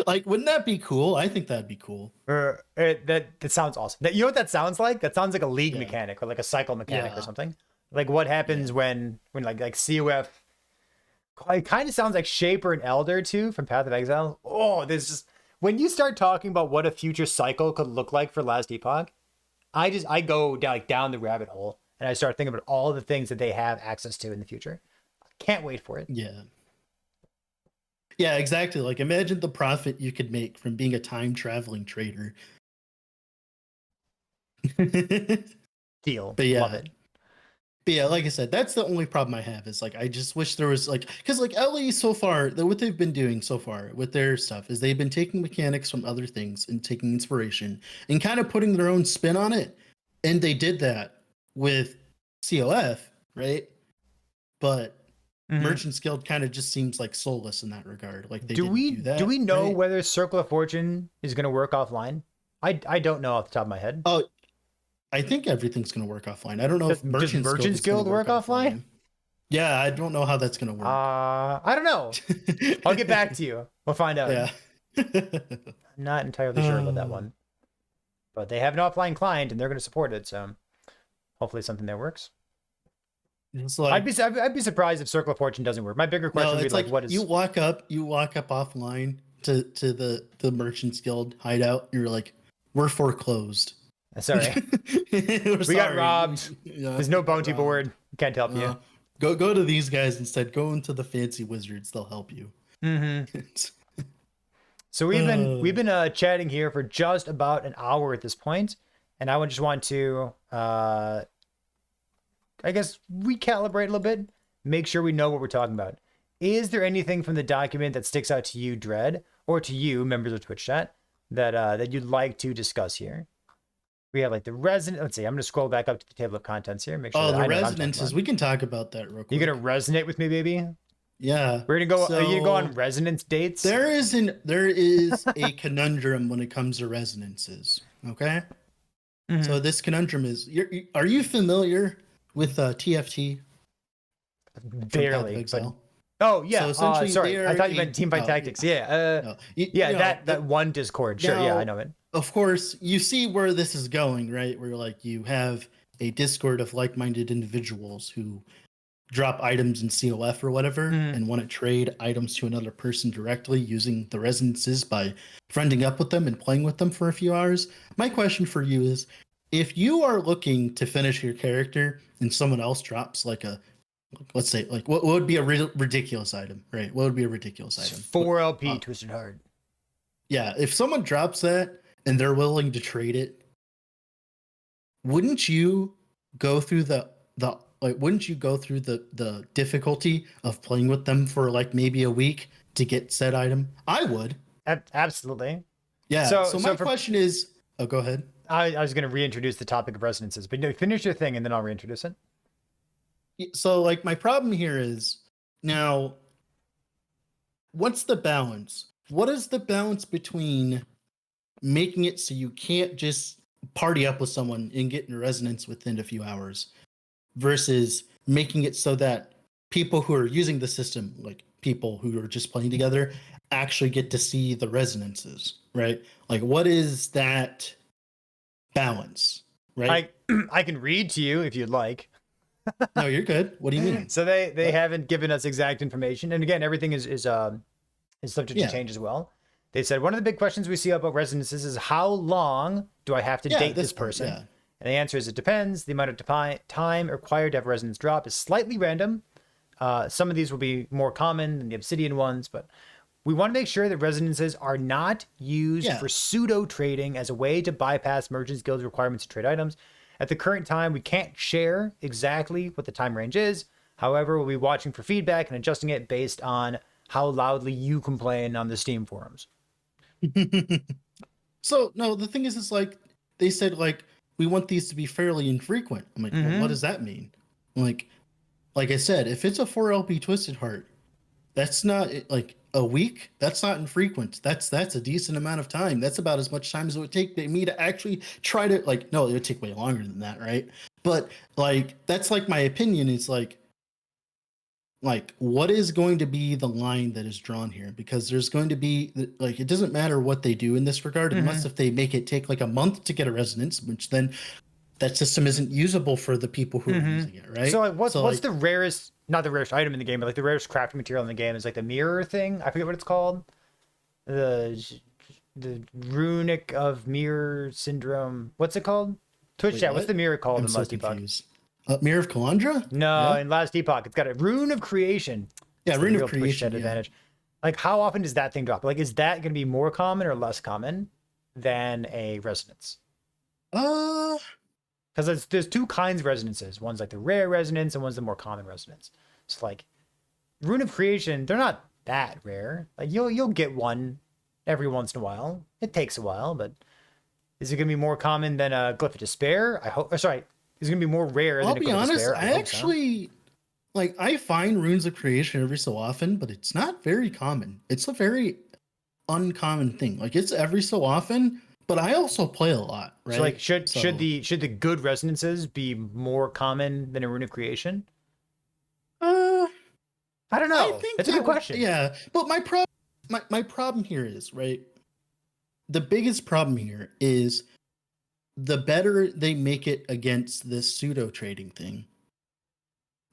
Like, wouldn't that be cool? I think that'd be cool. That sounds awesome. You know what that sounds like? That sounds like a league Yeah. mechanic or like a cycle mechanic or Yeah. something. Like what happens Yeah. when like COF. It kind of sounds like Shaper and Elder too from Path of Exile. Oh, there's just when you start talking about what a future cycle could look like for Last Epoch, I go down, like down the rabbit hole and I start thinking about all the things that they have access to in the future. Can't wait for it. Yeah. Yeah, exactly. Like imagine the profit you could make from being a time traveling trader. But Deal. yeah. Love it. But yeah, like I said, that's the only problem I have is like I just wish there was like because like LE so far, what they've been doing so far with their stuff is they've been taking mechanics from other things and taking inspiration and kind of putting their own spin on it. And they did that with COF, right? But Mhm. Merchants Guild kind of just seems like soulless in that regard. Like they Do didn't we do that. do we know right? whether Circle of Fortune is going to work offline? I don't know off the top of my head. Oh, I think everything's going to work offline. I don't know if Does Merchants is gonna Guild work offline? Yeah, I don't know how that's going to work. I don't know. I'll get back to you. We'll find out. Yeah. I'm not entirely sure about that one. But they have an offline client and they're going to support it, so hopefully something that works. It's like I'd be surprised if Circle of Fortune doesn't work. My bigger question would be like, what is you walk up offline to the Merchants Guild hideout. You're like, we're foreclosed. Sorry. We got robbed. Yeah, There's no bounty board. Can't help you. Go to these guys instead. Go into the fancy wizards. They'll help you. Mm-hmm. So we've been chatting here for just about an hour at this point, and I would just want to I guess recalibrate a little bit, make sure we know what we're talking about. Is there anything from the document that sticks out to you, Dread, or to you, members of Twitch chat, that you'd like to discuss here? We have like the resonance. Let's see. I'm gonna scroll back up to the table of contents here. Make sure. Oh, that the I know what I'm talking resonances. about. We can talk about that real quick. You gonna resonate with me, baby? Yeah. We're gonna go. Are you gonna go on So, resonance dates? there is a conundrum when it comes to resonances. Okay. Mhm. So this conundrum is: are you familiar with TFT? from Path of Barely. But, Exile? oh yeah. So essentially Sorry, they I are thought you a- meant Teamfight oh, Tactics. Yeah. No, Yeah. you know, That one Discord. Sure. Yeah, now- I know it. Of course, you see where this is going, right? Where like you have a Discord of like-minded individuals who drop items in COF or whatever Mhm. and want to trade items to another person directly using the resonances by friending up with them and playing with them for a few hours. My question for you is, if you are looking to finish your character and someone else drops like a, let's say, like what would be a ridiculous item, right? What would be a ridiculous item? 4 LP Twisted Heart. Yeah, if someone drops that and they're willing to trade it, wouldn't you go through wouldn't you go through the difficulty of playing with them for like maybe a week to get said item? I would. Absolutely. Yeah. So- So my so for- question is, oh, go ahead. I was going to reintroduce the topic of resonances, but no, finish your thing and then I'll reintroduce it. So like my problem here is now, what's the balance? What is the balance between making it so you can't just party up with someone and get in resonance within a few hours versus making it so that people who are using the system, like people who are just playing together, actually get to see the resonances, right? Like, what is that balance, right? I can read to you if you'd like. No, you're good. What do you mean? So they haven't given us exact information, and again, everything is subject Yeah. to change as well. They said one of the big questions we see about resonances is how long do I have to Yeah, date this this part, person? yeah. And the answer is it depends. The amount of time required to have resonance drop is slightly random. Some of these will be more common than the obsidian ones, but we want to make sure that resonances are not used Yeah. for pseudo trading as a way to bypass Merchants Guild's requirements to trade items. At the current time, we can't share exactly what the time range is. However, we'll be watching for feedback and adjusting it based on how loudly you complain on the Steam forums. So no, the thing is, it's like they said, like we want these to be fairly infrequent. I'm like, well, what does that mean? Like I said, if it's a 4LP Twisted Heart, that's not like a week. That's not infrequent. That's a decent amount of time. That's about as much time as it would take me to actually try to like. No, it would take way longer than that, right? But like that's like my opinion. Is like what is going to be the line that is drawn here, because there's going to be like it doesn't matter what they do in this regard unless if they make it take like a month to get a resonance, which then that system isn't usable for the people who are using it, right? So like what's the rarest, not the rarest item in the game, but like the rarest crafting material in the game is like the mirror thing. I forget what it's called. The runic of mirror syndrome. What's it called? Twitch Wait, chat. What's what? the mirror called I'm in so Last Epoch? confused. Mirror of Kalandra? No, Yeah? in Last Epoch, it's got a rune of creation. Yeah, It's the Rune of real Twitch Creation. chat advantage. Like, how often does that thing drop? Like, is that going to be more common or less common than a resonance? Uh, Because there's two kinds of resonances. One's like the rare resonance, and one's the more common resonance. It's like rune of creation. They're not that rare. Like you'll get one every once in a while. It takes a while, but is it going to be more common than a glyph of despair? I hope. Or sorry, is it going to be more rare I'll than a be glyph of honest. despair? I hope so. actually like I find Runes of Creation every so often, but it's not very common. It's a very uncommon thing. Like it's every so often, but I also play a lot, right? So like should So, the good resonances be more common than a rune of creation? uh, I don't I know. think That's a that good would- question. Yeah, but my problem here is, right? The biggest problem here is the better they make it against this pseudo trading thing,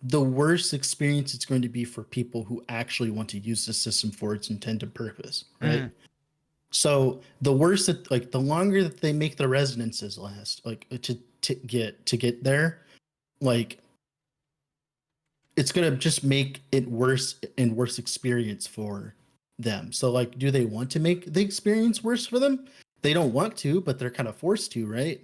the worse experience it's going to be for people who actually want to use the system for its intended purpose, right? So the worse that like the longer that they make the resonances last, like to get there, like it's gonna just make it worse and worse experience for them. So like, do they want to make the experience worse for them? They don't want to, but they're kind of forced to, right?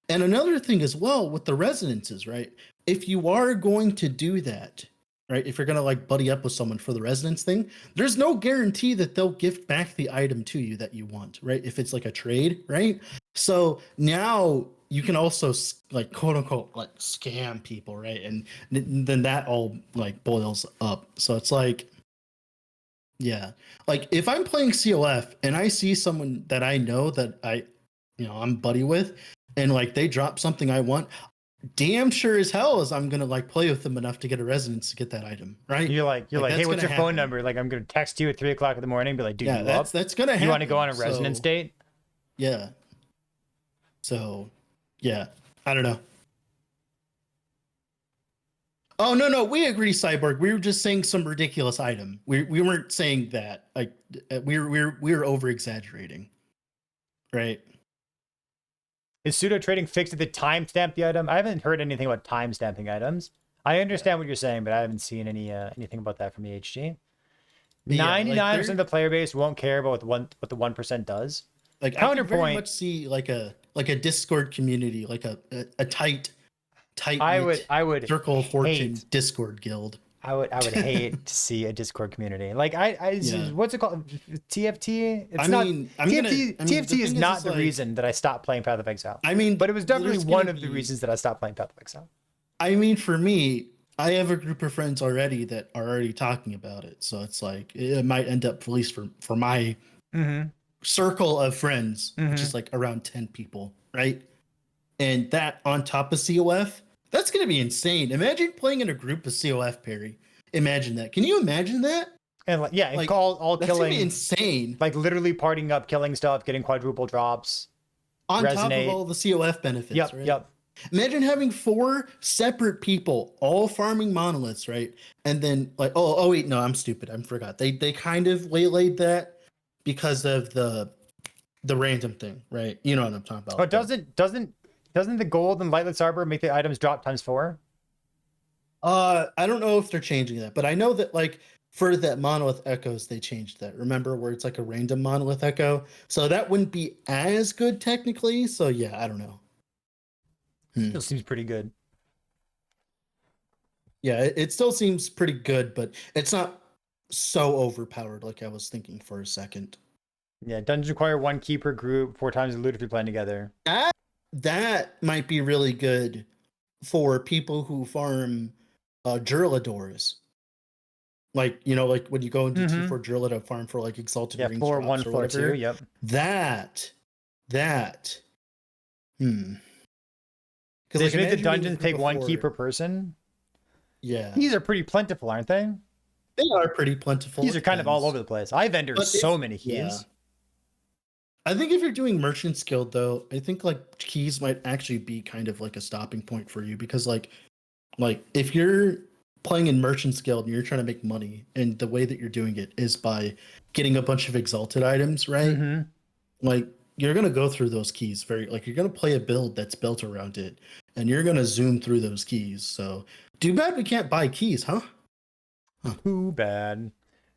And another thing as well with the resonances, right? If you are going to do that, right? If you're gonna like buddy up with someone for the resonance thing, there's no guarantee that they'll gift back the item to you that you want, right? If it's like a trade, right? So now you can also like quote unquote like scam people, right? And then that all like boils up. So it's like, yeah, like if I'm playing COF and I see someone that I know that I'm buddy with, and like they drop something I want, damn sure as hell as I'm gonna like play with them enough to get a resonance to get that item, right? You're like, hey, that's what's your gonna phone happen. number? Like, I'm gonna text you at 3 o'clock in the morning. Be like, dude, Yeah, you that's up? gonna happen. You want to go on a resonance So, date? yeah. So, yeah, I don't know. Oh no, we agree, Cyborg. We were just saying some ridiculous item. We weren't saying that. Like we were over exaggerating, right? Is pseudo trading fixed to timestamp the item? I haven't heard anything about timestamping items. I understand what you're saying, but I haven't seen anything about that from the HG. But yeah, like 99% of the player base won't care about what the 1% does. like I could very Counterpoint. much see like a Discord community, like a tight I would Circle of Fortune hate- Discord guild. I would hate to see a Discord community. Like Yeah. what's it called? TFT? It's I not mean, TFT. the TFT thing is not the like, reason that I stopped playing Path of Exile. I mean, But it was definitely there's one gonna of the be- reasons that I stopped playing Path of Exile. I mean, for me, I have a group of friends already that are already talking about it. So it's like it might end up, at least for my circle of friends, which is like around 10 people, right? And that on top of COF, that's gonna be insane. Imagine playing in a group of COF, Perry. Imagine that. Can you imagine that? And like, yeah, and Like, all That's gonna be killing, insane. like literally partying up, killing stuff, getting quadruple drops. On top resonate. of all the COF benefits, Yep, right? yep. Imagine having 4 separate people all farming monoliths, right? And then like, oh wait, no, I'm stupid. I forgot. They kind of waylaid that because of the random thing, right? You know what I'm talking about. Oh, doesn't the gold and lightless arbor make the items drop ×4? I don't know if they're changing that, but I know that like for that monolith echoes, they changed that. Remember where it's like a random monolith echo? So that wouldn't be as good technically. So yeah, I don't know. Still seems pretty good. Yeah, it still seems pretty good, but it's not so overpowered like I was thinking for a second. Yeah, dungeons require 1 key per group, 4 times the loot if you're playing together. That might be really good for people who farm Durladors. Like, like when you go into Mm-hmm. T4 Durlado farm for like Exalted Yeah, Rings floor drops 1, or floor 2. whatever. Yep. That, because They like should make the imagine being a dungeons group take of 1 key per 4. person. Yeah, These are pretty plentiful, aren't they? they are pretty plentiful. Keys are kind of all over the place. I vendor But so many keys. Yeah. I think if you're doing Merchant's Guild though, I think like keys might actually be kind of like a stopping point for you because like if you're playing in Merchant's Guild and you're trying to make money and the way that you're doing it is by getting a bunch of exalted items, right? Mm-hmm. Like you're gonna go through those keys you're gonna play a build that's built around it and you're gonna zoom through those keys. So too bad we can't buy keys, huh? Too bad.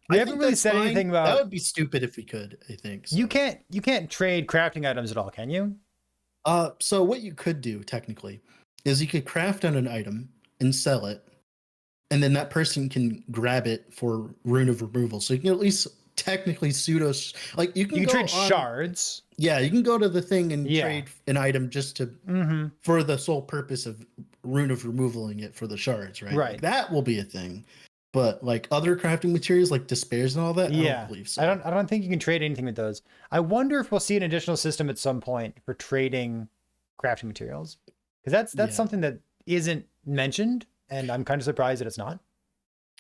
I We haven't think really that's said fine. anything That about. would be stupid if we could, I think. So. You can't trade crafting items at all, can you? So what you could do technically is you could craft on an item and sell it, and then that person can grab it for Rune of Removal. So you can at least technically pseudo like you can You can go trade on, shards. Yeah, you can go to the thing and Yeah. trade an item just to Mm-hmm. for the sole purpose of Rune of Removaling it for the shards, right? Right. Like, that will be a thing. But like other crafting materials like despairs and all that, I Yeah. don't believe so. I don't think you can trade anything with those. I wonder if we'll see an additional system at some point for trading crafting materials. Because that's Yeah. something that isn't mentioned, and I'm kind of surprised that it's not.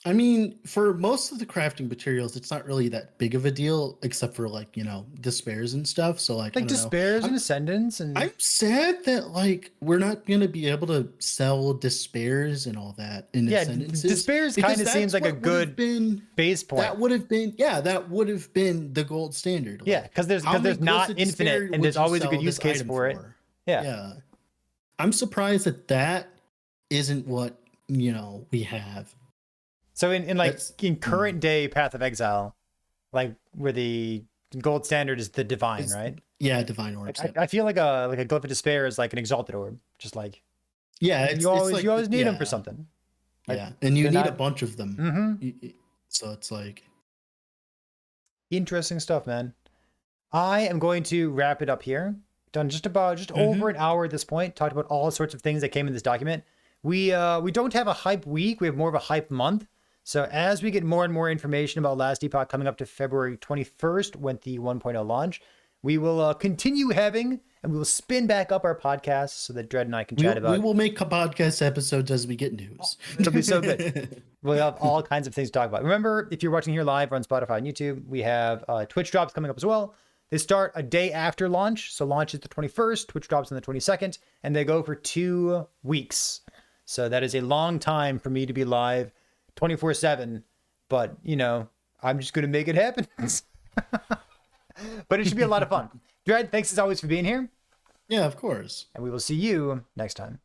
I mean, for most of the crafting materials, it's not really that big of a deal, except for like, despairs and stuff. So like, I Like don't know. despairs and ascendants and I'm sad that like we're not gonna be able to sell despairs and all that in yeah, ascendances. despairs because kind of seems that's like a what would have good been base point. that would have been the gold standard. Yeah, Like, because how many there's not goals of infinite, despair and would there's you always a sell good use this case item for it. Yeah. Yeah. I'm surprised that isn't what we have. So in like That's- in current day Path of Exile, like where the gold standard is the divine, It's- right? Yeah, divine orbs. I, I feel like a glyph of despair is like an exalted orb, just like Yeah, you always need them for yeah. something. Like, Yeah, and you they're need not- a bunch of them. Mm-hmm. So it's like, Interesting stuff, man. I am going to wrap it up here. Done just over an hour at this point. Talked about all sorts of things that came in this document. We don't have a hype week. We have more of a hype month. So as we get more and more information about Last Epoch coming up to February 21st, when the 1.0 launch, we will continue having, and we will spin back up our podcast so that Dread and I can chat about. we will make podcast episodes as we get news. It'll be so good. We'll have all kinds of things to talk about. Remember, if you're watching here live or on Spotify and YouTube, we have Twitch drops coming up as well. They start a day after launch. So launch is the 21st, Twitch drops on the 22nd, and they go for 2 weeks. So that is a long time for me to be live 24/7. But, I'm just going to make it happen. But it should be a lot of fun. Dread, thanks as always for being here. Yeah, of course. And we will see you next time.